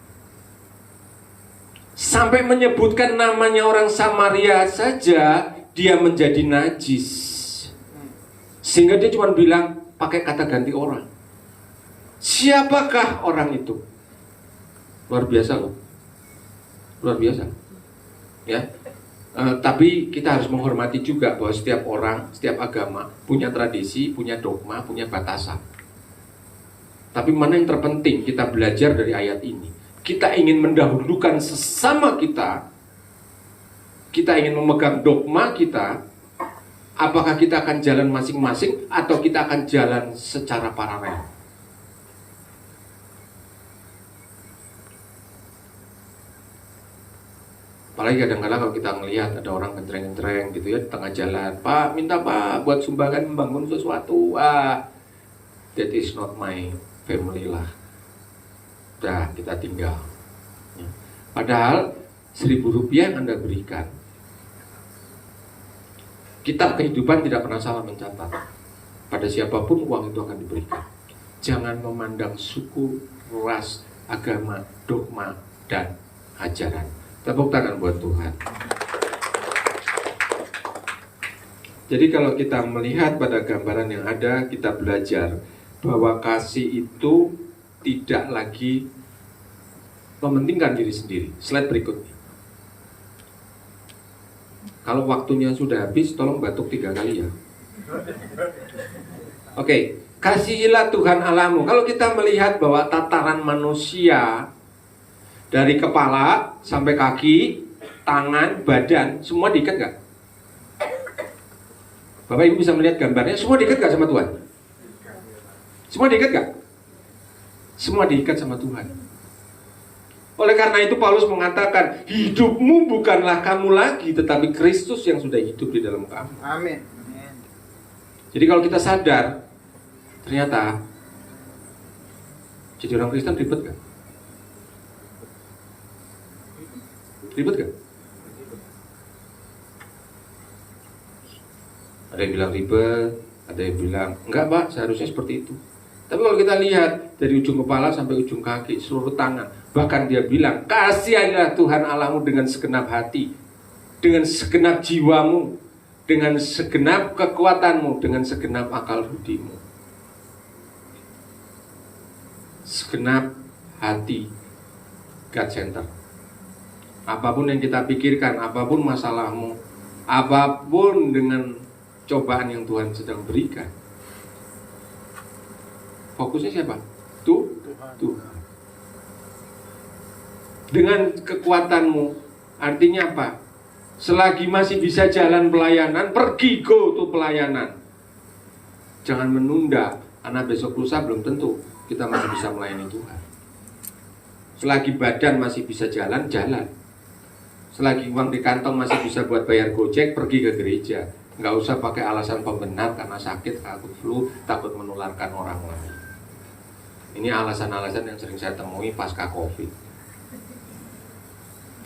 [SPEAKER 2] Sampai menyebutkan namanya orang Samaria saja, dia menjadi najis. Sehingga dia cuma bilang, pakai kata ganti orang. Siapakah orang itu? Luar biasa loh. Luar biasa. Ya. Tapi kita harus menghormati juga bahwa setiap orang, setiap agama punya tradisi, punya dogma, punya batasan. Tapi mana yang terpenting kita belajar dari ayat ini? Kita ingin mendahulukan sesama kita. Kita ingin memegang dogma kita. Apakah kita akan jalan masing-masing atau kita akan jalan secara paralel? Apalagi kadang-kadang kalau kita melihat ada orang gentreng-gentreng gitu ya di tengah jalan, Pak, minta Pak buat sumbangan membangun sesuatu. That is not my family lah. Udah, kita tinggal. Padahal Rp1.000 yang Anda berikan, kitab kehidupan tidak pernah salah mencatat, pada siapapun uang itu akan diberikan. Jangan memandang suku, ras, agama, dogma, dan ajaran. Tepuk tangan buat Tuhan. Jadi kalau kita melihat pada gambaran yang ada, kita belajar bahwa kasih itu tidak lagi mementingkan diri sendiri. Slide berikutnya. Kalau waktunya sudah habis, tolong batuk 3 kali ya. Oke, kasihilah Tuhan Allahmu. Kalau kita melihat bahwa tataran manusia dari kepala sampai kaki, tangan, badan, semua diikat nggak? Bapak Ibu bisa melihat gambarnya, semua diikat nggak sama Tuhan? Semua diikat nggak? Semua diikat sama Tuhan. Oleh karena itu Paulus mengatakan, hidupmu bukanlah kamu lagi, tetapi Kristus yang sudah hidup di dalam kamu.
[SPEAKER 6] Amin.
[SPEAKER 2] Jadi kalau kita sadar, ternyata jadi orang Kristen ribet gak? Ribet gak? Ada yang bilang ribet, ada yang bilang enggak Pak, seharusnya seperti itu. Tapi kalau kita lihat dari ujung kepala sampai ujung kaki, seluruh tangan, bahkan dia bilang, kasihanilah Tuhan Allahmu dengan segenap hati, dengan segenap jiwamu, dengan segenap kekuatanmu, dengan segenap akal budimu. Segenap hati, God center. Apapun yang kita pikirkan, apapun masalahmu, apapun dengan cobaan yang Tuhan sedang berikan, fokusnya siapa? Tuhan. Dengan kekuatanmu, artinya apa? Selagi masih bisa jalan pelayanan, pergi, go to pelayanan. Jangan menunda, karena besok lusa belum tentu kita masih bisa melayani Tuhan. Selagi badan masih bisa jalan, jalan. Selagi uang di kantong masih bisa buat bayar gojek, pergi ke gereja. Nggak usah pakai alasan pembenar karena sakit, takut flu, takut menularkan orang lain. Ini alasan-alasan yang sering saya temui pasca COVID.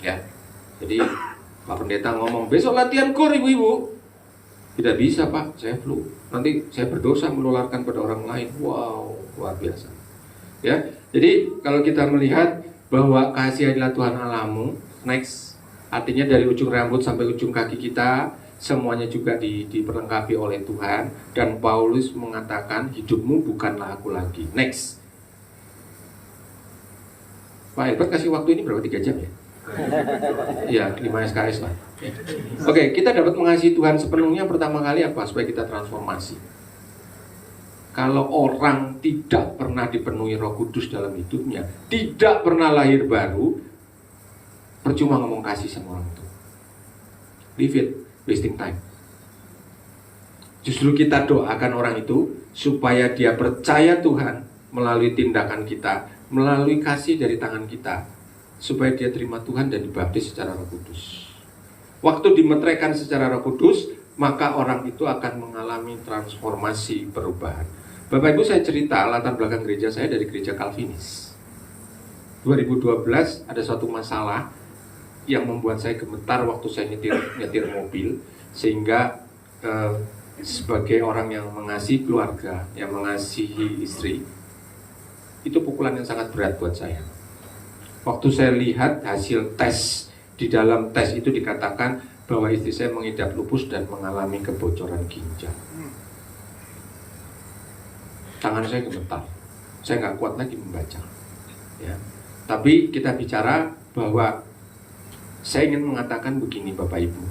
[SPEAKER 2] Ya, jadi Pak Pendeta ngomong, besok latihan kur ibu-ibu. Tidak bisa Pak, saya flu. Nanti saya berdosa menularkan pada orang lain. Wow, luar biasa. Ya, jadi kalau kita melihat bahwa kasihanilah Tuhan Allahmu, next, artinya dari ujung rambut sampai ujung kaki kita, semuanya juga diperlengkapi oleh Tuhan. Dan Paulus mengatakan, hidupmu bukanlah aku lagi. Next. Pak Albert kasih waktu ini berapa? 3 jam ya? Ya, 5 SKS lah. Oke, kita dapat mengasihi Tuhan sepenuhnya pertama kali apa? Supaya kita transformasi. Kalau orang tidak pernah dipenuhi Roh Kudus dalam hidupnya, tidak pernah lahir baru, percuma ngomong kasih sama orang itu. Leave it, wasting time. Justru kita doakan orang itu supaya dia percaya Tuhan melalui tindakan kita, melalui kasih dari tangan kita, supaya dia terima Tuhan dan dibaptis secara Roh Kudus. Waktu dimeteraikan secara Roh Kudus, maka orang itu akan mengalami transformasi perubahan. Bapak Ibu, saya cerita latar belakang gereja saya dari gereja Calvinis. 2012 ada suatu masalah yang membuat saya gemetar waktu saya nyetir mobil, sehingga sebagai orang yang mengasihi keluarga, yang mengasihi istri, itu pukulan yang sangat berat buat saya. Waktu saya lihat hasil tes, di dalam tes itu dikatakan bahwa istri saya mengidap lupus dan mengalami kebocoran ginjal. Tangan saya gemetar, saya nggak kuat lagi membaca. Ya. Tapi kita bicara bahwa saya ingin mengatakan begini Bapak Ibu,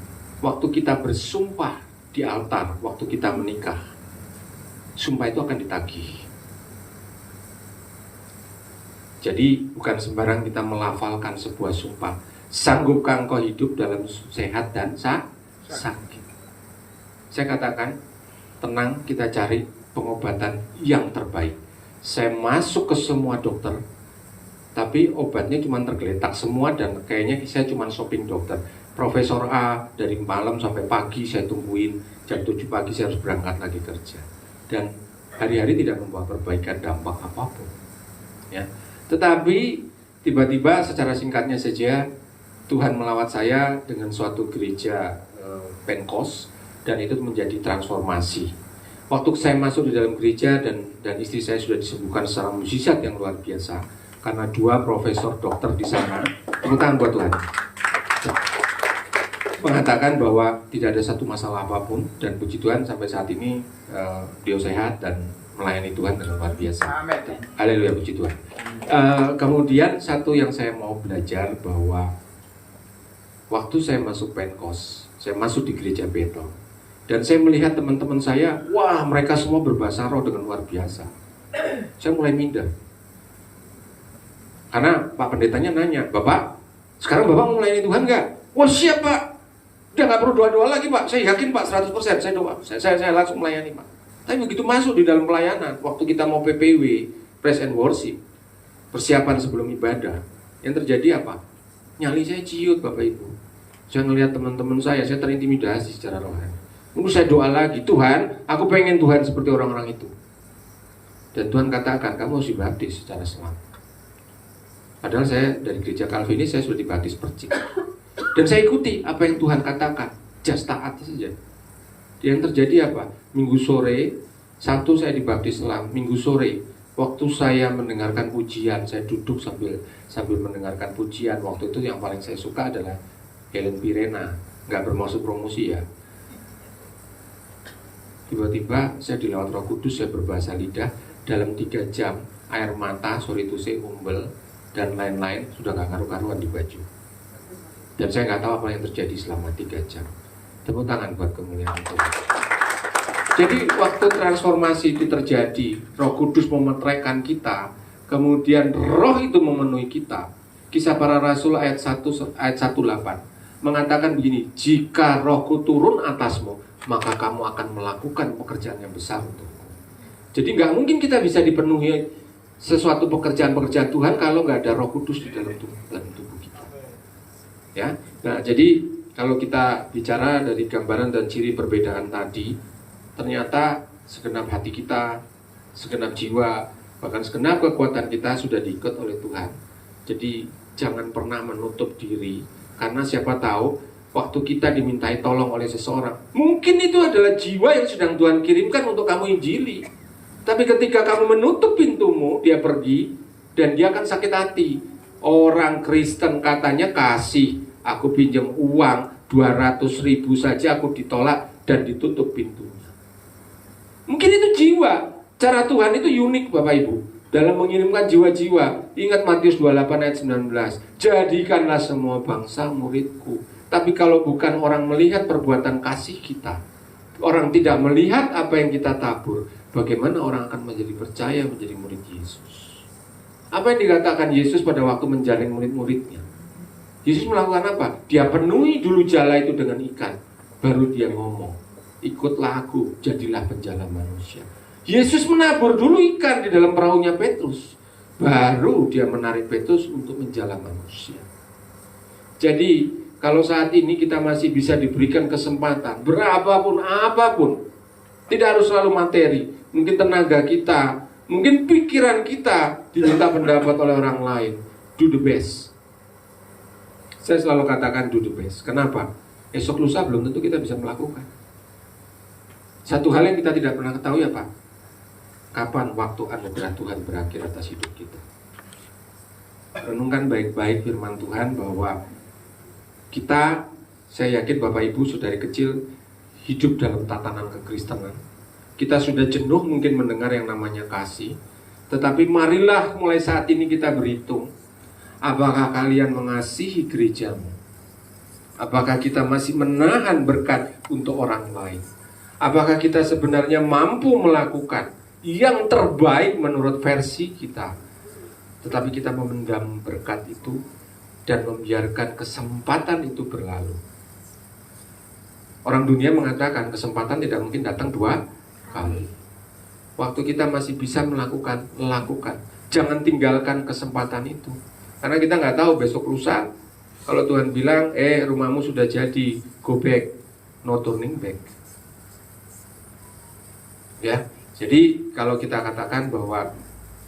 [SPEAKER 2] waktu kita bersumpah di altar, waktu kita menikah, sumpah itu akan ditagih. Jadi bukan sembarang kita melafalkan sebuah sumpah. Sanggupkah engkau hidup dalam sehat dan sakit? Saya katakan, tenang, kita cari pengobatan yang terbaik. Saya masuk ke semua dokter, tapi obatnya cuma tergeletak semua dan kayaknya saya cuma shopping dokter. Profesor A dari malam sampai pagi saya tungguin, jam 7 pagi saya harus berangkat lagi kerja. Dan hari-hari tidak membawa perbaikan dampak apapun. Ya. Tetapi tiba-tiba secara singkatnya saja Tuhan melawat saya dengan suatu gereja Pentecost, dan itu menjadi transformasi. Waktu saya masuk di dalam gereja dan istri saya sudah disembuhkan secara mukjizat yang luar biasa karena 2 profesor dokter di sana. Tepuk tangan buat Tuhan. mengatakan bahwa tidak ada satu masalah apapun, dan puji Tuhan sampai saat ini beliau sehat dan melayani Tuhan dengan luar biasa. Haleluya, puji Tuhan. Kemudian satu yang saya mau belajar bahwa waktu saya masuk Pentecost, saya masuk di gereja Betel, dan saya melihat teman-teman saya, wah mereka semua berbahasa roh dengan luar biasa. Saya mulai minder. Karena Pak Pendetanya nanya, Bapak, sekarang Bapak mau melayani Tuhan nggak? Wah siap Pak, udah nggak perlu doa-doa lagi Pak, saya yakin Pak 100%, saya doa, saya langsung melayani Pak. Tapi begitu masuk di dalam pelayanan, waktu kita mau PPW, Praise and Worship, persiapan sebelum ibadah, yang terjadi apa? Nyali saya ciut Bapak Ibu. Saya ngelihat teman-teman saya terintimidasi secara rohani. Lalu saya doa lagi, Tuhan, aku pengen Tuhan seperti orang-orang itu. Dan Tuhan katakan, kamu harus dibaptis secara selam. Padahal saya dari gereja Calvinis, saya sudah dibaptis percik. Dan saya ikuti apa yang Tuhan katakan, just taat saja. Yang terjadi apa? Minggu sore, satu saya dibaptis selam. Minggu sore, waktu saya mendengarkan pujian, saya duduk sambil mendengarkan pujian. Waktu itu yang paling saya suka adalah Helen Pirena. Nggak bermaksud promosi ya. Tiba-tiba saya dilawat Roh Kudus, saya berbahasa lidah. Dalam 3 jam, air mata, sorry to say, umbel, dan lain-lain sudah nggak karu-karuan di baju. Dan saya nggak tahu apa yang terjadi selama 3 jam. Tepuk tangan buat kemuliaan Tuhan. Jadi waktu transformasi itu terjadi, Roh Kudus memeteraikan kita, kemudian Roh itu memenuhi kita. Kisah Para Rasul ayat 18 mengatakan begini, jika Rohku turun atasmu, maka kamu akan melakukan pekerjaan yang besar untukku. Jadi nggak mungkin kita bisa dipenuhi sesuatu pekerjaan-pekerjaan Tuhan kalau nggak ada Roh Kudus di dalam tubuh kita. Ya, nah jadi kalau kita bicara dari gambaran dan ciri perbedaan tadi, ternyata segenap hati kita, segenap jiwa, bahkan segenap kekuatan kita sudah diikat oleh Tuhan. Jadi jangan pernah menutup diri, karena siapa tahu waktu kita dimintai tolong oleh seseorang, mungkin itu adalah jiwa yang sedang Tuhan kirimkan untuk kamu injili. Tapi ketika kamu menutup pintumu, dia pergi dan dia akan sakit hati. Orang Kristen katanya kasih, aku pinjam uang 200.000 saja aku ditolak dan ditutup pintunya. Mungkin itu jiwa. Cara Tuhan itu unik Bapak Ibu dalam mengirimkan jiwa-jiwa. Ingat Matius 28 ayat 19, jadikanlah semua bangsa muridku. Tapi kalau bukan orang melihat perbuatan kasih kita, orang tidak melihat apa yang kita tabur, bagaimana orang akan menjadi percaya menjadi murid Yesus? Apa yang dikatakan Yesus pada waktu menjalin murid-muridnya? Yesus melakukan apa? Dia penuhi dulu jala itu dengan ikan, baru dia ngomong, ikutlah aku, jadilah penjala manusia. Yesus menabur dulu ikan di dalam perahunya Petrus, baru dia menarik Petrus untuk menjala manusia. Jadi kalau saat ini kita masih bisa diberikan kesempatan, berapapun, apapun, tidak harus selalu materi, mungkin tenaga kita, mungkin pikiran kita diminta pendapat oleh orang lain, do the best. Saya selalu katakan do the best. Kenapa? Esok lusa belum tentu kita bisa melakukan. Satu hal yang kita tidak pernah ketahui apa? Kapan waktu anugerah Tuhan berakhir atas hidup kita. Renungkan baik-baik firman Tuhan bahwa kita, saya yakin Bapak Ibu sudah dari kecil hidup dalam tatanan kekristenan. Kita sudah jenuh mungkin mendengar yang namanya kasih. Tetapi marilah mulai saat ini kita berhitung, apakah kalian mengasihi gerejamu? Apakah kita masih menahan berkat untuk orang lain? Apakah kita sebenarnya mampu melakukan yang terbaik menurut versi kita, tetapi kita memendam berkat itu dan membiarkan kesempatan itu berlalu? Orang dunia mengatakan kesempatan tidak mungkin datang 2 kali. Waktu kita masih bisa melakukan, lakukan. Jangan tinggalkan kesempatan itu, karena kita nggak tahu besok lusa. Kalau Tuhan bilang, rumahmu sudah jadi, go back, no turning back. Ya, jadi kalau kita katakan bahwa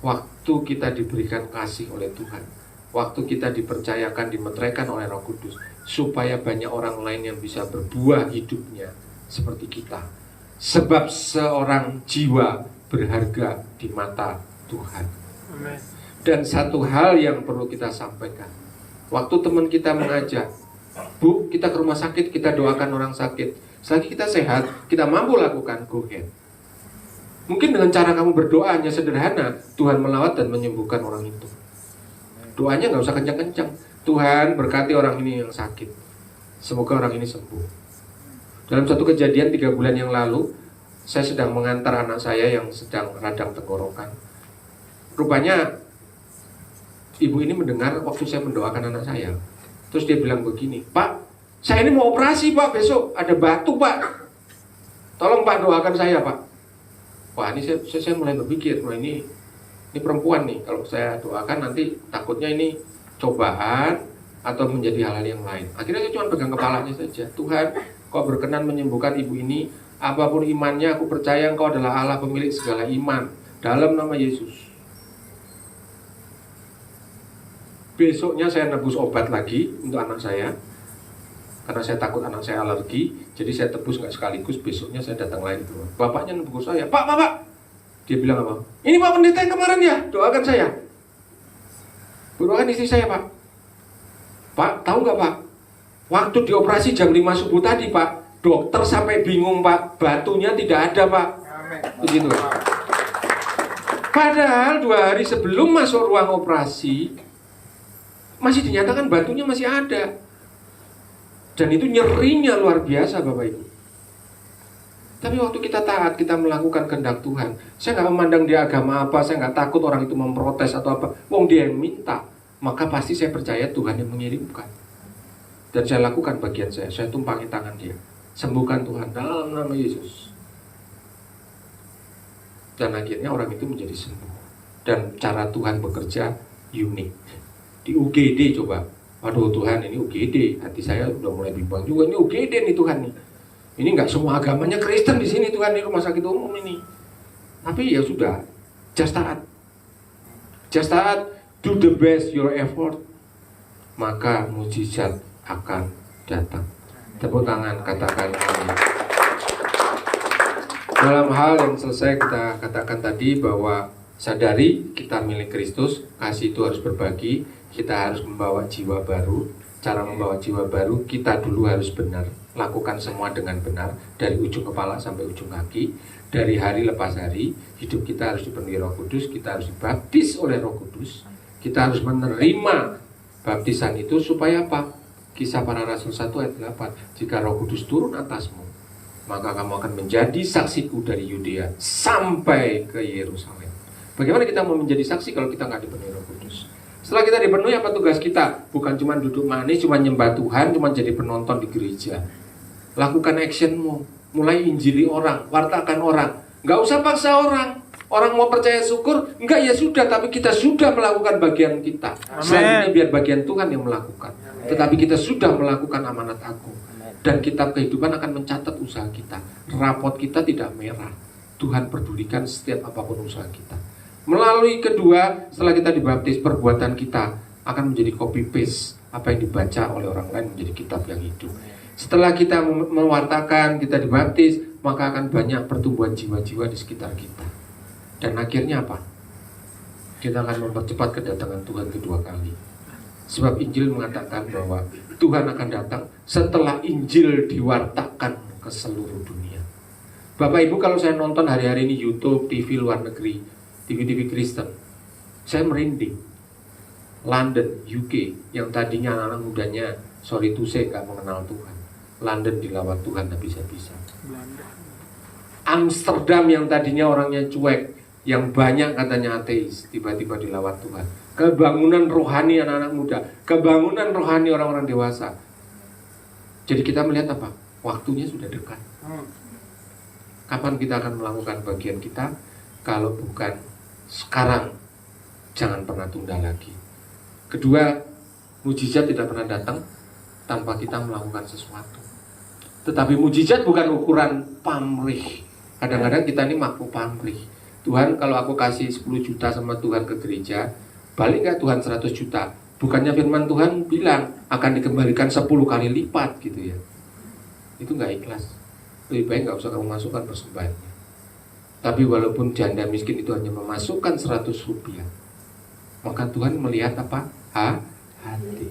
[SPEAKER 2] waktu kita diberikan kasih oleh Tuhan, waktu kita dipercayakan, dimeteraikan oleh Roh Kudus, supaya banyak orang lain yang bisa berbuah hidupnya seperti kita. Sebab seorang jiwa berharga di mata Tuhan. Dan satu hal yang perlu kita sampaikan, waktu teman kita mengajak,
[SPEAKER 8] Bu, kita ke rumah sakit, kita doakan orang sakit. Selagi kita sehat, kita mampu lakukan, go ahead. Mungkin dengan cara kamu berdoa hanya sederhana, Tuhan melawat dan menyembuhkan orang itu. Doanya nggak usah kencang-kencang. Tuhan berkati orang ini yang sakit, semoga orang ini sembuh. Dalam satu kejadian 3 bulan yang lalu, saya sedang mengantar anak saya yang sedang radang tenggorokan. Rupanya ibu ini mendengar waktu saya mendoakan anak saya. Terus dia bilang begini, Pak, saya ini mau operasi Pak, besok ada batu Pak, tolong Pak doakan saya Pak. Wah, ini saya mulai berpikir, wah ini perempuan nih, kalau saya doakan nanti takutnya ini cobaan atau menjadi hal-hal yang lain. Akhirnya saya cuma pegang kepalanya saja. Tuhan, Kau berkenan menyembuhkan ibu ini, apapun imannya, aku percaya Engkau adalah Allah pemilik segala iman, dalam nama Yesus. Besoknya saya nebus obat lagi untuk anak saya, karena saya takut anak saya alergi. Jadi saya tebus nggak sekaligus. Besoknya saya datang lagi ke rumah. Bapaknya nebus saya, Pak. Dia bilang apa? Ini Pak Pendeta yang kemarin ya, doakan saya. Doakan istri saya Pak. Pak, tahu nggak Pak? Waktu dioperasi jam 5 subuh tadi Pak, dokter sampai bingung Pak, batunya tidak ada Pak. Begitu. Padahal 2 hari sebelum masuk ruang operasi, masih dinyatakan batunya masih ada. Dan itu nyerinya luar biasa Bapak Ibu. Tapi waktu kita taat, kita melakukan kehendak Tuhan. Saya nggak memandang dia agama apa, saya nggak takut orang itu memprotes atau apa. Wong dia yang minta, maka pasti saya percaya Tuhan yang mengirimkan. Dan saya lakukan bagian saya tumpangi tangan dia. Sembuhkan Tuhan dalam nama Yesus. Dan akhirnya orang itu menjadi sembuh. Dan cara Tuhan bekerja unik. Di UGD coba, waduh Tuhan ini UGD, hati saya udah mulai bimbang juga, ini UGD nih Tuhan nih. Ini nggak semua agamanya Kristen di sini Tuhan, di rumah sakit umum ini. Tapi ya sudah, just taat, do the best your effort, maka mujizat akan datang. Tepuk tangan, katakan amin. Dalam hal yang selesai kita katakan tadi bahwa sadari kita milik Kristus, kasih itu harus berbagi, kita harus membawa jiwa baru. Cara membawa jiwa baru, kita dulu harus benar, lakukan semua dengan benar, dari ujung kepala sampai ujung kaki, dari hari lepas hari. Hidup kita harus dipenuhi Roh Kudus, kita harus dibaptis oleh Roh Kudus, kita harus menerima baptisan itu supaya apa? Kisah Para Rasul 1 ayat 8, jika Roh Kudus turun atasmu, maka kamu akan menjadi saksiku dari Yudea sampai ke Yerusalem. Bagaimana kita mau menjadi saksi kalau kita nggak dipenuhi Roh Kudus? Setelah kita dipenuhi, apa tugas kita? Bukan cuma duduk manis, cuma nyembah Tuhan, cuma jadi penonton di gereja. Lakukan actionmu, mulai injili orang, wartakan orang. Nggak usah paksa orang. Orang mau percaya syukur, enggak ya sudah, tapi kita sudah melakukan bagian kita. Selanjutnya biar bagian Tuhan yang melakukan. Tetapi kita sudah melakukan amanat agung. Dan kitab kehidupan akan mencatat usaha kita. Rapot kita tidak merah. Tuhan pedulikan setiap apapun usaha kita. Melalui kedua, setelah kita dibaptis, perbuatan kita akan menjadi copy paste apa yang dibaca oleh orang lain menjadi kitab yang hidup. Setelah kita mewartakan, kita dibaptis, maka akan banyak pertumbuhan jiwa-jiwa di sekitar kita. Dan akhirnya apa? Kita akan mempercepat kedatangan Tuhan kedua kali. Sebab Injil mengatakan bahwa Tuhan akan datang setelah Injil diwartakan ke seluruh dunia. Bapak Ibu, kalau saya nonton hari-hari ini YouTube, TV luar negeri, TV Kristen, saya merinding. London, UK, yang tadinya anak-anak mudanya sorry to say gak mengenal Tuhan, London dilawat Tuhan habis-habisan. Amsterdam yang tadinya orangnya cuek, yang banyak katanya ateis, tiba-tiba dilawat Tuhan. Kebangunan rohani anak-anak muda, kebangunan rohani orang-orang dewasa. Jadi kita melihat apa? Waktunya sudah dekat. Kapan kita akan melakukan bagian kita? Kalau bukan sekarang, jangan pernah tunda lagi. Kedua, mujizat tidak pernah datang tanpa kita melakukan sesuatu. Tetapi mujizat bukan ukuran pamrih. Kadang-kadang kita ini makhluk pamrih. Tuhan, kalau aku kasih 10 juta sama Tuhan ke gereja, balik gak Tuhan 100 juta? Bukannya firman Tuhan bilang akan dikembalikan 10 kali lipat gitu ya. Itu gak ikhlas. Lebih baik gak usah kamu masukkan persembahannya. Tapi walaupun janda miskin itu hanya memasukkan 100 rupiah, maka Tuhan melihat apa? Hati.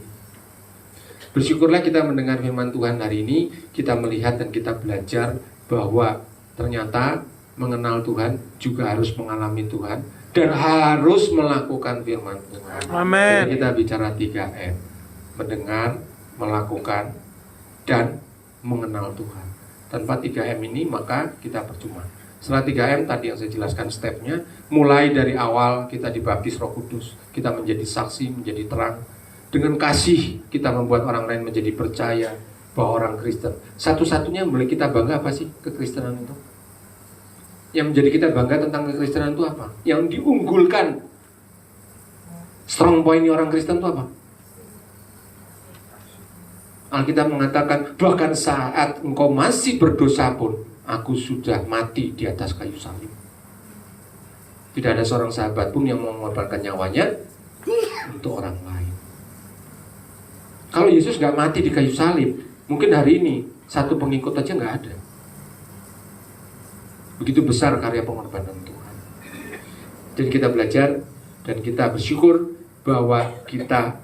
[SPEAKER 8] Bersyukurlah kita mendengar firman Tuhan hari ini, kita melihat dan kita belajar bahwa ternyata mengenal Tuhan juga harus mengalami Tuhan dan harus melakukan firman Tuhan.
[SPEAKER 7] Amin.
[SPEAKER 8] Jadi kita bicara 3M, mendengar, melakukan, dan mengenal Tuhan. Tanpa 3M ini maka kita percuma. Setelah 3M tadi yang saya jelaskan stepnya, mulai dari awal kita dibaptis Roh Kudus, kita menjadi saksi, menjadi terang. Dengan kasih kita membuat orang lain menjadi percaya bahwa orang Kristen. Satu-satunya yang boleh kita bangga apa sih kekristenan itu? Yang menjadi kita bangga tentang kekristenan itu apa? Yang diunggulkan strong point orang Kristen itu apa? Alkitab mengatakan bahkan saat engkau masih berdosa pun aku sudah mati di atas kayu salib. Tidak ada seorang sahabat pun yang mau mengorbankan nyawanya untuk orang lain. Kalau Yesus gak mati di kayu salib, mungkin hari ini satu pengikut aja gak ada. Begitu besar karya pengorbanan Tuhan. Jadi kita belajar dan kita bersyukur bahwa kita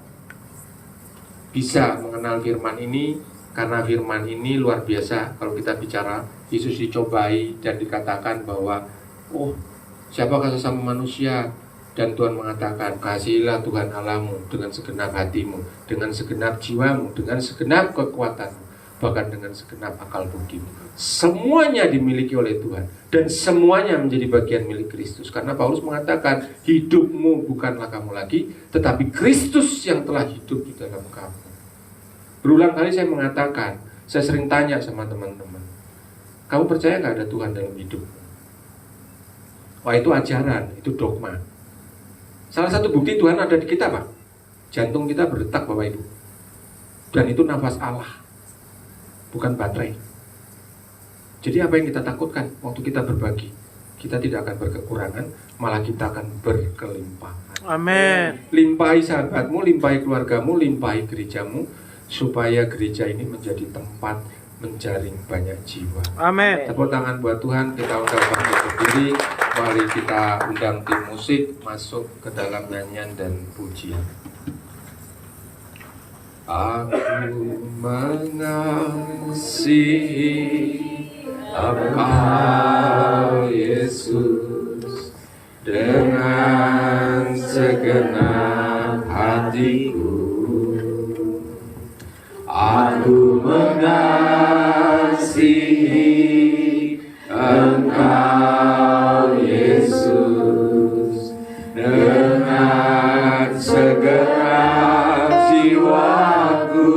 [SPEAKER 8] bisa mengenal firman ini, karena firman ini luar biasa. Kalau kita bicara Yesus dicobai dan dikatakan bahwa siapakah sesama manusia? Dan Tuhan mengatakan, kasihilah Tuhan Allahmu dengan segenap hatimu, dengan segenap jiwamu, dengan segenap kekuatanmu, bahkan dengan segenap akal budimu. Semuanya dimiliki oleh Tuhan dan semuanya menjadi bagian milik Kristus. Karena Paulus mengatakan, hidupmu bukanlah kamu lagi, tetapi Kristus yang telah hidup di dalam kamu. Berulang kali saya mengatakan, saya sering tanya sama teman-teman, kamu percaya gak ada Tuhan dalam hidup? Wah, itu ajaran, itu dogma. Salah satu bukti Tuhan ada di kita, Pak. Jantung kita berdetak, Bapak Ibu. Dan itu nafas Allah, bukan baterai. Jadi apa yang kita takutkan waktu kita berbagi? Kita tidak akan berkekurangan, malah kita akan berkelimpahan.
[SPEAKER 7] Amin.
[SPEAKER 8] Limpahi sahabatmu, limpahi keluargamu, limpahi gerejamu, supaya gereja ini menjadi tempat menjaring banyak jiwa.
[SPEAKER 7] Amin.
[SPEAKER 8] Tepuk tangan buat Tuhan, kita undang bangkit berdiri. Mari kita undang tim musik masuk ke dalam nyanyian dan pujian. Aku mengasihi Engkau Yesus dengan segenap hatiku. Aku mengasihi Engkau Yesus dengan segenap jiwaku.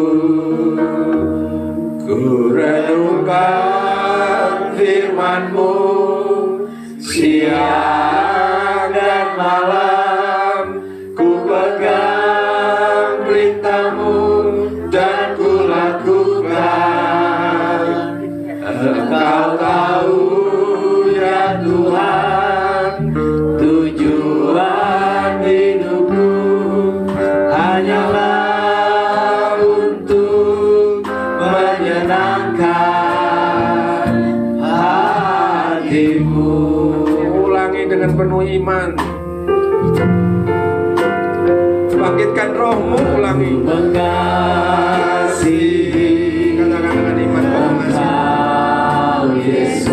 [SPEAKER 8] Ku renungkan firman-Mu siang dan malam, ku pegang perintah-Mu dan ku lakukan. Engkau tahu ya Tuhan, tujuan hidupku hanyalah untuk menyenangkan hatimu. Ulangi dengan penuh iman. Bangkitkan rohmu, ulangi. Mengasihi, katakan dengan iman, Engkau Yesus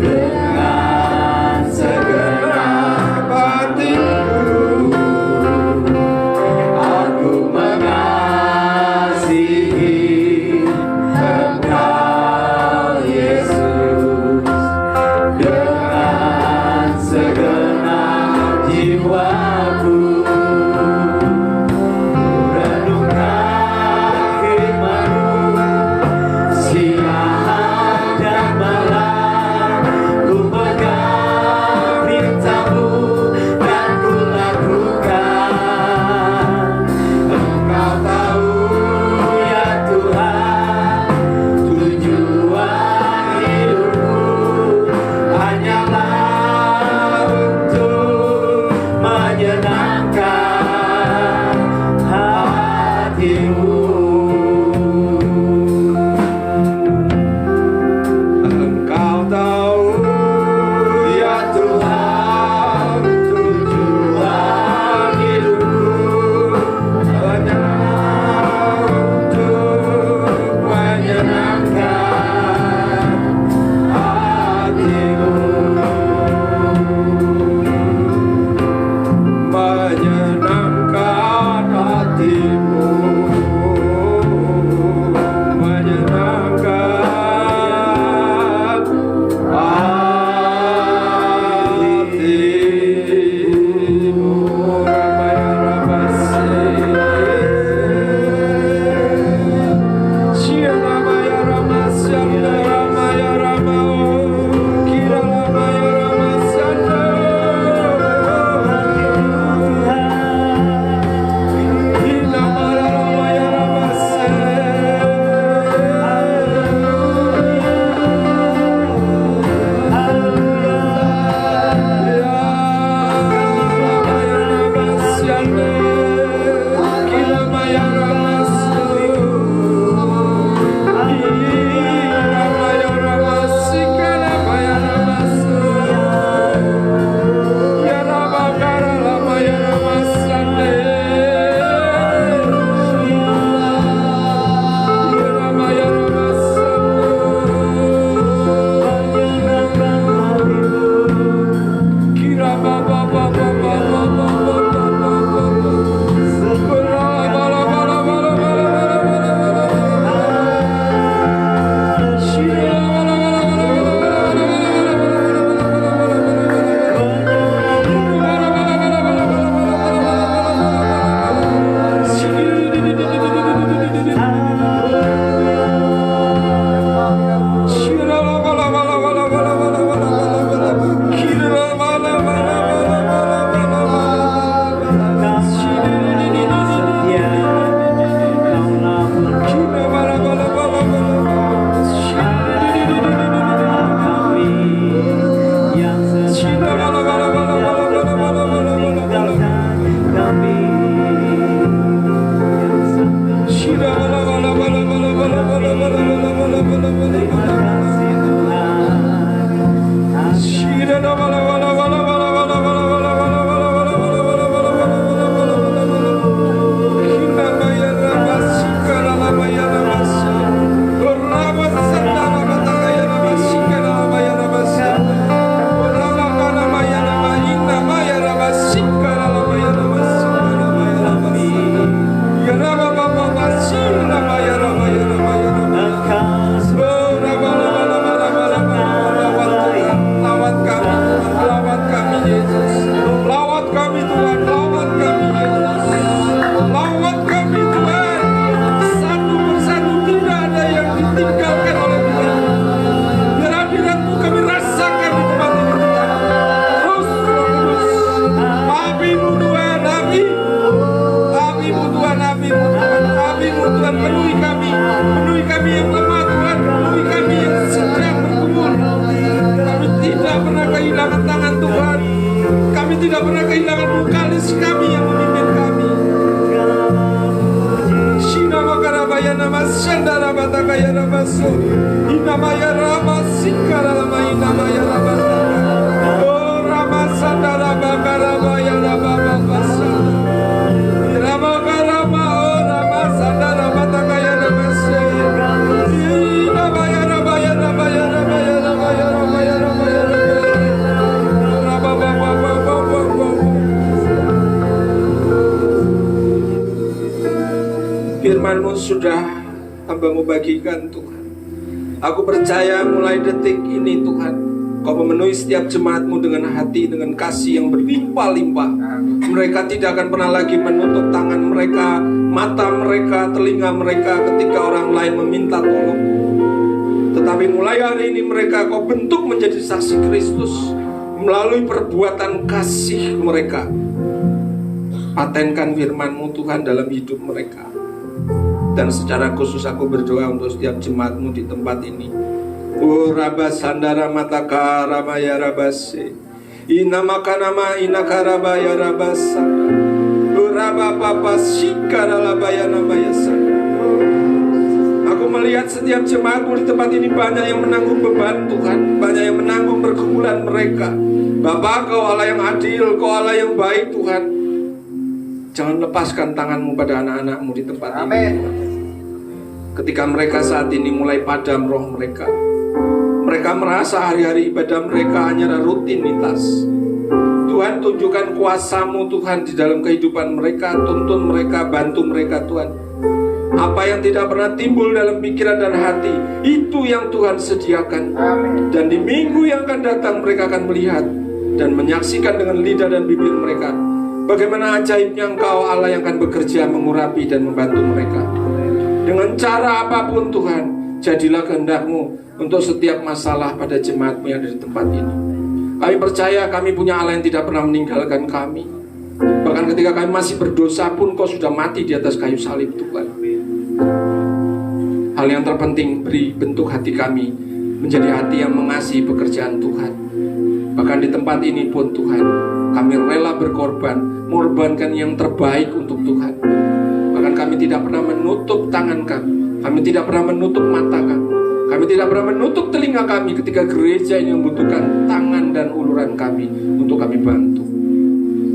[SPEAKER 8] dengan segenap hatiku. Aku mengasihi Engkau Yesus dengan segenap jiwaku. Renungkan
[SPEAKER 2] Penuhi kami yang lemah Tuhan, penuhi kami yang sedang bergumul. Kami tidak pernah kehilangan tangan Tuhan. Kami tidak pernah kehilangan vokalis kami yang memimpin kami. Shinama karabaya nama sandara batakaya rabaso. Inamaya rama sikara lama inamaya rabataka. Oh rama sandara bakarabaya rababasanda. Rama karama oh rama sandara batakaya rabase. Inamaya rabaya rabaya rabaya rabaya rabaya rabaya Firman-Mu sudah hamba-Mu bagikan Tuhan. Aku percaya mulai detik ini Tuhan, Kau memenuhi setiap jemaat-Mu dengan hati, dengan kasih yang berlimpah-limpah. Mereka tidak akan pernah lagi menutup tangan mereka, mata mereka, telinga mereka ketika orang lain meminta tolong. Tetapi mulai hari ini mereka Kau bentuk menjadi saksi Kristus melalui perbuatan kasih mereka. Patenkan firman-Mu Tuhan dalam hidup mereka. Dan secara khusus aku berdoa untuk setiap jemaat-Mu di tempat ini. Oh rabasandara mataka ramaya rabase. Inamaka nama inakarabaya rabasa. Oh rabapapa shikaralabaya namaya sana. Aku melihat setiap jemaat-Mu di tempat ini banyak yang menanggung beban Tuhan, banyak yang menanggung pergumulan mereka. Bapa, Kau Allah yang adil, Kau Allah yang baik Tuhan. Jangan lepaskan tangan-Mu pada anak-anak-Mu di tempat ini. Ketika mereka saat ini mulai padam roh mereka, mereka merasa hari-hari ibadah mereka hanya rutinitas. Tuhan, tunjukkan kuasa-Mu Tuhan di dalam kehidupan mereka. Tuntun mereka, bantu mereka Tuhan. Apa yang tidak pernah timbul dalam pikiran dan hati, itu yang Tuhan sediakan. Dan di minggu yang akan datang mereka akan melihat dan menyaksikan dengan lidah dan bibir mereka bagaimana ajaibnya Engkau Allah yang akan bekerja mengurapi dan membantu mereka. Dengan cara apapun Tuhan, jadilah kehendak-Mu untuk setiap masalah pada jemaat-Mu yang ada di tempat ini. Kami percaya kami punya Allah yang tidak pernah meninggalkan kami. Bahkan ketika kami masih berdosa pun Kau sudah mati di atas kayu salib Tuhan. Hal yang terpenting, beri bentuk hati kami menjadi hati yang mengasihi pekerjaan Tuhan. Bahkan di tempat ini pun Tuhan, kami rela berkorban, mengorbankan yang terbaik untuk Tuhan. Bahkan kami tidak pernah menutup tangan kami tidak pernah menutup mata kami tidak pernah menutup telinga kami ketika gereja ini membutuhkan tangan dan uluran kami untuk kami bantu.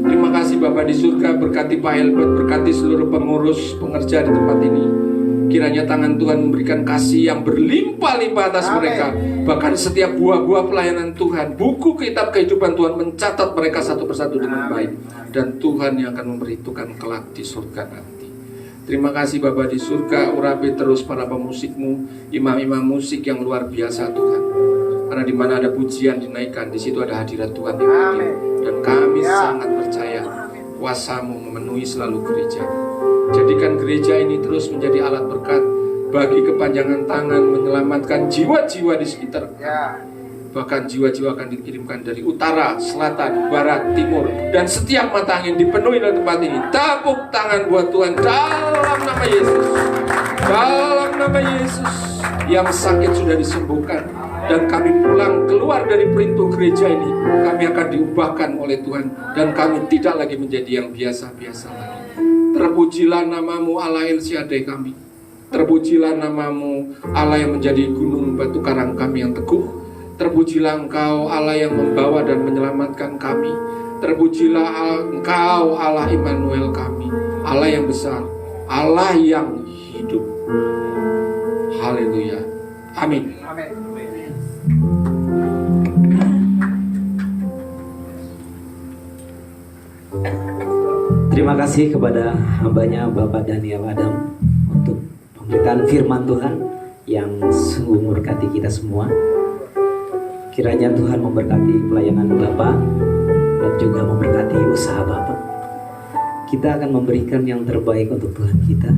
[SPEAKER 2] Terima kasih Bapa di surga, berkati Pak Helbert, berkati seluruh pengurus, pengerja di tempat ini. Kiranya tangan Tuhan memberikan kasih yang berlimpah-limpah atas mereka. Bahkan setiap buah-buah pelayanan Tuhan, buku kitab kehidupan Tuhan mencatat mereka satu persatu dengan baik. Dan Tuhan yang akan memberitakan kelak di surga nanti. Terima kasih Bapa di surga, urapi terus para pemusik-Mu, imam-imam musik yang luar biasa Tuhan. Karena di mana ada pujian dinaikkan, di situ ada hadirat Tuhan yang hadir. Dan kami sangat percaya kuasa-Mu memenuhi selalu gereja. Jadikan gereja ini terus menjadi alat berkat bagi kepanjangan tangan menyelamatkan jiwa-jiwa di sekitar. Bahkan jiwa-jiwa akan dikirimkan dari utara, selatan, barat, timur, dan setiap mata angin dipenuhi dalam tempat ini. Tepuk tangan buat Tuhan dalam nama Yesus. Dalam nama Yesus, yang sakit sudah disembuhkan. Dan kami pulang keluar dari pintu gereja ini, kami akan diubahkan oleh Tuhan. Dan kami tidak lagi menjadi yang biasa-biasa lagi. Terpujilah nama-Mu Allah El Shaddai kami. Terpujilah nama-Mu Allah yang menjadi gunung batu karang kami yang teguh. Terpujilah Engkau Allah yang membawa dan menyelamatkan kami. Terpujilah Engkau Allah Immanuel kami, Allah yang besar, Allah yang hidup. Haleluya. Amin.
[SPEAKER 1] Terima kasih kepada hambanya Bapak Daniel Adam untuk pemberitaan firman Tuhan yang sungguh memberkati kita semua. Kiranya Tuhan memberkati pelayanan Bapak dan juga memberkati usaha Bapak. Kita akan memberikan yang terbaik untuk Tuhan kita.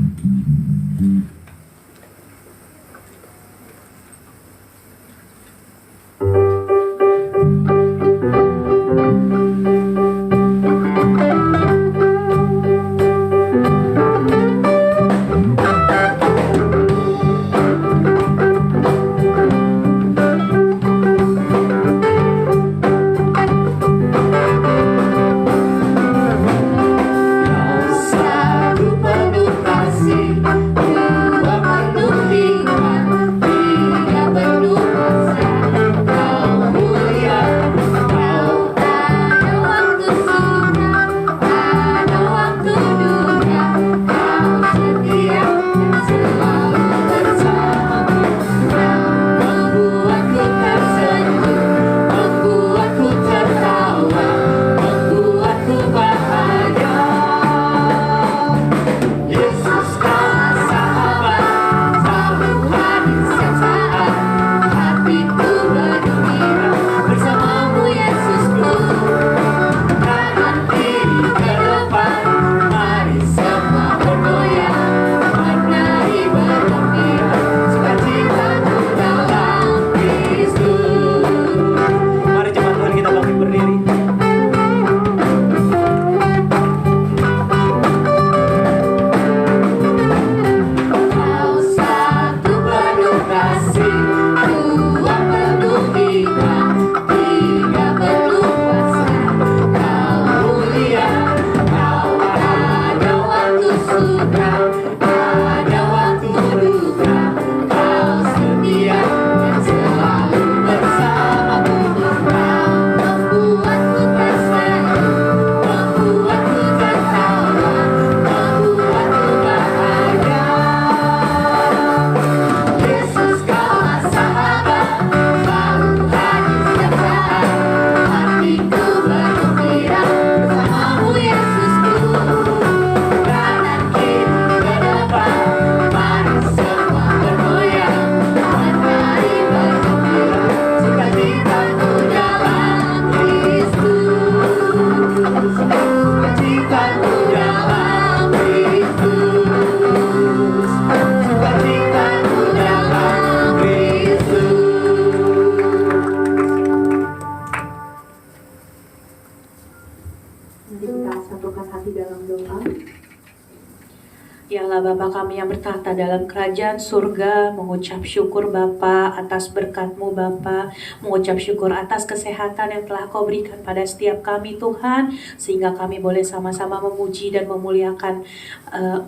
[SPEAKER 9] kami yang bertata dalam kerajaan surga mengucap syukur Bapa atas berkat-Mu Bapa, mengucap syukur atas kesehatan yang telah Kau berikan pada setiap kami Tuhan, sehingga kami boleh sama-sama memuji dan memuliakan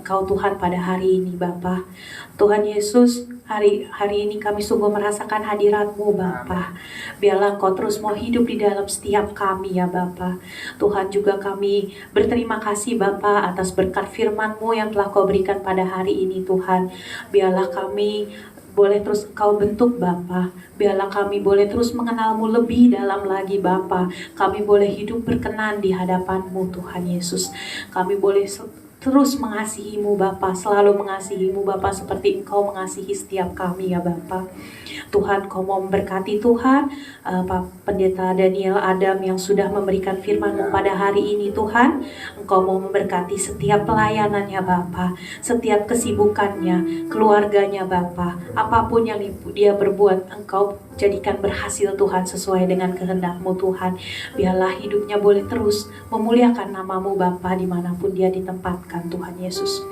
[SPEAKER 9] Kau Tuhan pada hari ini Bapa. Tuhan Yesus, hari ini kami sungguh merasakan hadirat-Mu Bapa. Biarlah Engkau terus mau hidup di dalam setiap kami ya Bapa. Tuhan, juga kami berterima kasih Bapa atas berkat firman-Mu yang telah Kau berikan pada hari ini Tuhan. Biarlah kami boleh terus Kau bentuk Bapa. Biarlah kami boleh terus mengenal-Mu lebih dalam lagi Bapa. Kami boleh hidup berkenan di hadapan-Mu Tuhan Yesus. Kami boleh terus mengasihi-Mu Bapa, selalu mengasihi-Mu Bapa seperti Engkau mengasihi setiap kami ya Bapa. Tuhan, Kau mau memberkati Tuhan Pak Pendeta Daniel Adam yang sudah memberikan firman-Mu pada hari ini Tuhan. Engkau mau memberkati setiap pelayanannya Bapa, setiap kesibukannya, keluarganya Bapa. Apapun yang dia berbuat, Engkau jadikan berhasil Tuhan sesuai dengan kehendak-Mu Tuhan. Biarlah hidupnya boleh terus memuliakan nama-Mu Bapa dimanapun dia ditempatkan Tuhan Yesus.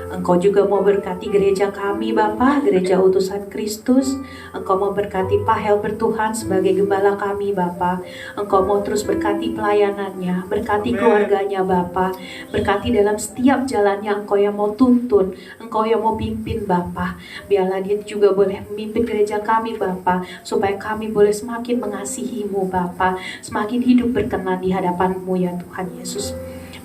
[SPEAKER 9] Engkau juga mau berkati gereja kami Bapa, gereja utusan Kristus. Engkau mau berkati Pak Helber Tuhan sebagai gembala kami Bapa. Engkau mau terus berkati pelayanannya, berkati keluarganya Bapa. Berkati dalam setiap jalannya Engkau yang mau tuntun, Engkau yang mau pimpin Bapa. Biarlah dia juga boleh memimpin gereja kami Bapa, supaya kami boleh semakin mengasihi-Mu Bapa, semakin hidup berkenan di hadapan-Mu ya Tuhan Yesus.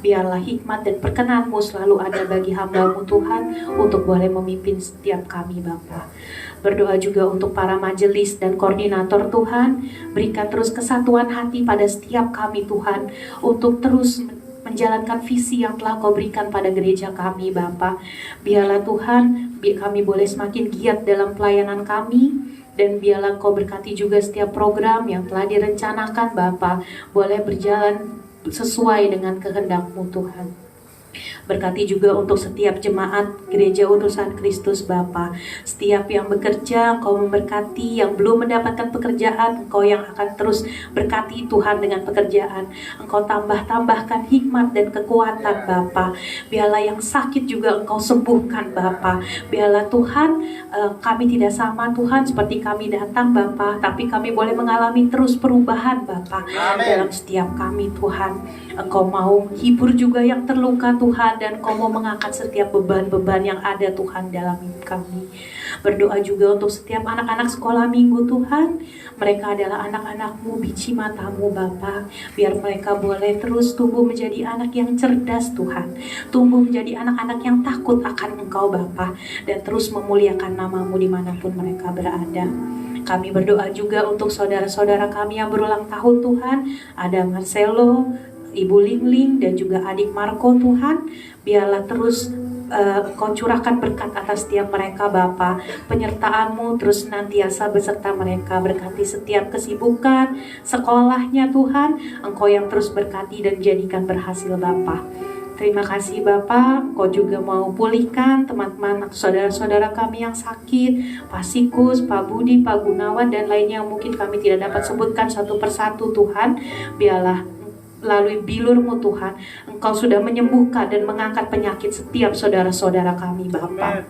[SPEAKER 9] Biarlah hikmat dan perkenan-Mu selalu ada bagi hamba-Mu Tuhan, untuk boleh memimpin setiap kami Bapa. Berdoa juga untuk para majelis dan koordinator Tuhan, berikan terus kesatuan hati pada setiap kami Tuhan, untuk terus menjalankan visi yang telah Kau berikan pada gereja kami Bapa. Biarlah Tuhan, kami boleh semakin giat dalam pelayanan kami. Dan biarlah Kau berkati juga setiap program yang telah direncanakan Bapa, boleh berjalan sesuai dengan kehendak-Mu Tuhan. Berkati juga untuk setiap jemaat gereja utusan Kristus Bapa. Setiap yang bekerja Engkau memberkati, yang belum mendapatkan pekerjaan Engkau yang akan terus berkati Tuhan dengan pekerjaan. Engkau tambahkan hikmat dan kekuatan Bapa. Biarlah yang sakit juga Engkau sembuhkan Bapa. Biarlah Tuhan, kami tidak sama Tuhan seperti kami datang Bapa, tapi kami boleh mengalami terus perubahan Bapa dalam setiap kami Tuhan. Engkau mau hibur juga yang terluka Tuhan, dan Kau mau mengangkat setiap beban-beban yang ada Tuhan dalam hidup kami. Berdoa juga untuk setiap anak-anak sekolah minggu Tuhan. Mereka adalah anak-anak-Mu, biji mata-Mu Bapa. Biar mereka boleh terus tumbuh menjadi anak yang cerdas Tuhan, tumbuh menjadi anak-anak yang takut akan Engkau Bapa, dan terus memuliakan nama-Mu dimanapun mereka berada. Kami berdoa juga untuk saudara-saudara kami yang berulang tahun Tuhan. Ada Marcelo, Ibu Lingling, dan juga adik Marco Tuhan. Biarlah terus Kau curahkan berkat atas setiap mereka Bapa. Penyertaan-Mu terus senantiasa beserta mereka. Berkati setiap kesibukan sekolahnya Tuhan. Engkau yang terus berkati dan jadikan berhasil Bapa. Terima kasih Bapak, Kau juga mau pulihkan teman-teman saudara-saudara kami yang sakit, Pak Sikus, Pak Budi, Pak Gunawan, dan lainnya yang mungkin kami tidak dapat sebutkan satu persatu Tuhan. Biarlah melalui bilur-Mu Tuhan, Engkau sudah menyembuhkan dan mengangkat penyakit setiap saudara-saudara kami Bapa.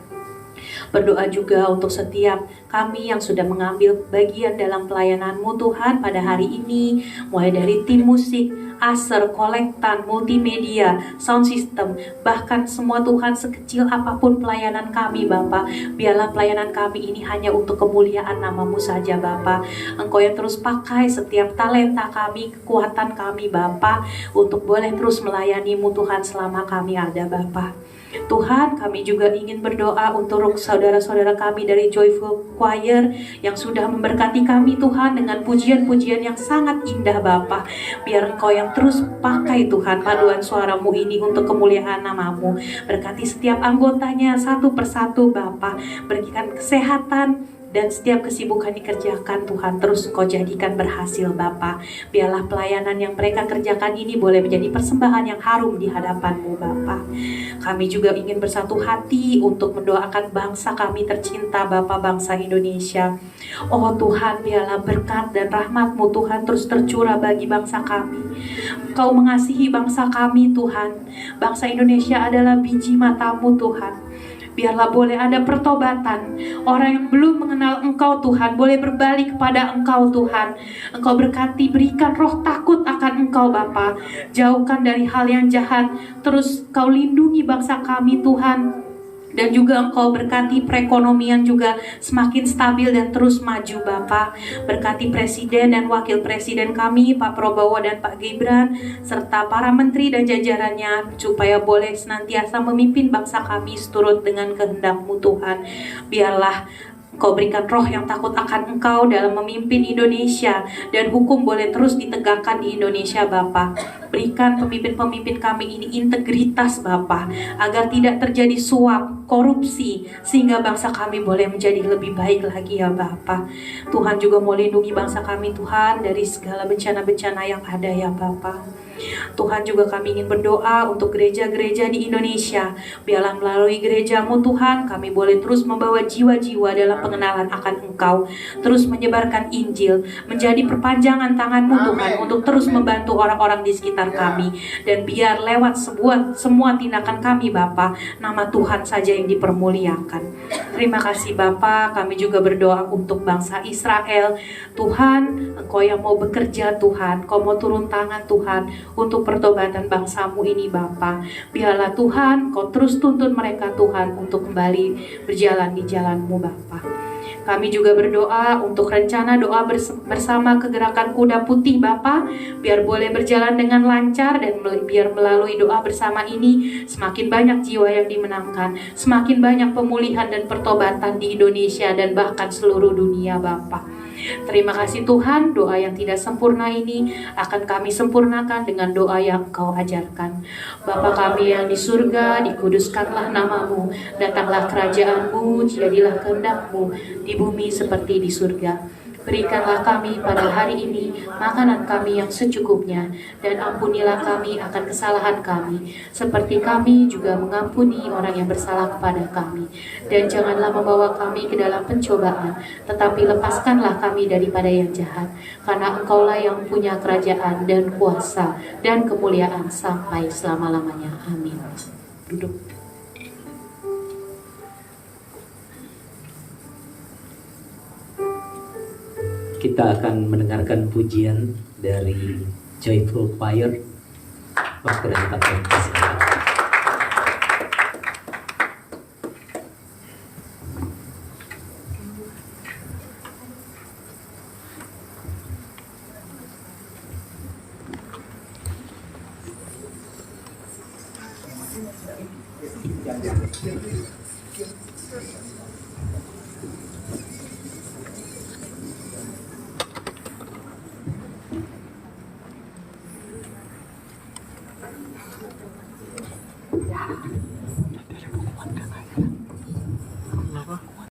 [SPEAKER 9] Berdoa juga untuk setiap kami yang sudah mengambil bagian dalam pelayanan-Mu Tuhan pada hari ini, mulai dari tim musik, aser, kolektan, multimedia, sound system, bahkan semua Tuhan, sekecil apapun pelayanan kami Bapa. Biarlah pelayanan kami ini hanya untuk kemuliaan nama-Mu saja Bapa. Engkau yang terus pakai setiap talenta kami, kekuatan kami Bapa, untuk boleh terus melayani-Mu Tuhan selama kami ada Bapa. Tuhan, kami juga ingin berdoa untuk saudara-saudara kami dari Joyful Choir yang sudah memberkati kami Tuhan dengan pujian-pujian yang sangat indah Bapa. Biar Engkau yang terus pakai Tuhan paduan suara-Mu ini untuk kemuliaan nama-Mu. Berkati setiap anggotanya satu persatu Bapa. Berikan kesehatan dan setiap kesibukan dikerjakan Tuhan terus Engkau jadikan berhasil Bapa. Biarlah pelayanan yang mereka kerjakan ini boleh menjadi persembahan yang harum di hadapan-Mu Bapa. Kami juga ingin bersatu hati untuk mendoakan bangsa kami tercinta Bapa, bangsa Indonesia. Oh Tuhan, biarlah berkat dan rahmat-Mu Tuhan terus tercurah bagi bangsa kami. Engkau mengasihi bangsa kami Tuhan. Bangsa Indonesia adalah biji mata-Mu Tuhan. Biarlah boleh ada pertobatan. Orang yang belum mengenal Engkau Tuhan boleh berbalik kepada Engkau Tuhan. Engkau berkati, berikan roh takut akan Engkau Bapa. Jauhkan dari hal yang jahat. Terus Kau lindungi bangsa kami Tuhan. Dan juga Engkau berkati perekonomian juga semakin stabil dan terus maju Bapa. Berkati Presiden dan Wakil Presiden kami, Pak Prabowo dan Pak Gibran, serta para menteri dan jajarannya, supaya boleh senantiasa memimpin bangsa kami seturut dengan kehendak-Mu Tuhan. Biarlah Engkau berikan roh yang takut akan Engkau dalam memimpin Indonesia, dan hukum boleh terus ditegakkan di Indonesia Bapa. Berikan pemimpin-pemimpin kami ini integritas Bapa, agar tidak terjadi suap, korupsi, sehingga bangsa kami boleh menjadi lebih baik lagi ya Bapa. Tuhan juga mau lindungi bangsa kami Tuhan dari segala bencana-bencana yang ada ya Bapa. Tuhan juga kami ingin berdoa untuk gereja-gereja di Indonesia. Biarlah melalui gereja-Mu Tuhan, kami boleh terus membawa jiwa-jiwa dalam pengenalan akan Engkau, terus menyebarkan Injil, menjadi perpanjangan tangan-Mu Tuhan untuk terus membantu orang-orang di sekitar kami. Dan biar lewat semua tindakan kami Bapa, nama Tuhan saja yang dipermuliakan. Terima kasih Bapa. Kami juga berdoa untuk bangsa Israel. Tuhan, Engkau yang mau bekerja Tuhan, Engkau mau turun tangan Tuhan untuk pertobatan bangsa-Mu ini Bapa. Biarlah Tuhan Kau terus tuntun mereka Tuhan untuk kembali berjalan di jalan-Mu Bapa. Kami juga berdoa untuk rencana doa bersama kegerakan kuda putih Bapa, biar boleh berjalan dengan lancar, dan biar melalui doa bersama ini semakin banyak jiwa yang dimenangkan, semakin banyak pemulihan dan pertobatan di Indonesia dan bahkan seluruh dunia Bapa. Terima kasih Tuhan, doa yang tidak sempurna ini akan kami sempurnakan dengan doa yang Kau ajarkan. Bapa kami yang di surga, dikuduskanlah nama-Mu, datanglah kerajaan-Mu, jadilah kehendak-Mu di bumi seperti di surga. Berikanlah kami pada hari ini makanan kami yang secukupnya, dan ampunilah kami akan kesalahan kami, seperti kami juga mengampuni orang yang bersalah kepada kami. Dan janganlah membawa kami ke dalam pencobaan, tetapi lepaskanlah kami daripada yang jahat, karena Engkaulah yang punya kerajaan dan kuasa dan kemuliaan sampai selama-lamanya. Amin. Duduk.
[SPEAKER 1] Kita akan mendengarkan pujian dari Joyful Choir. Waktu dan tempat yang disilakan.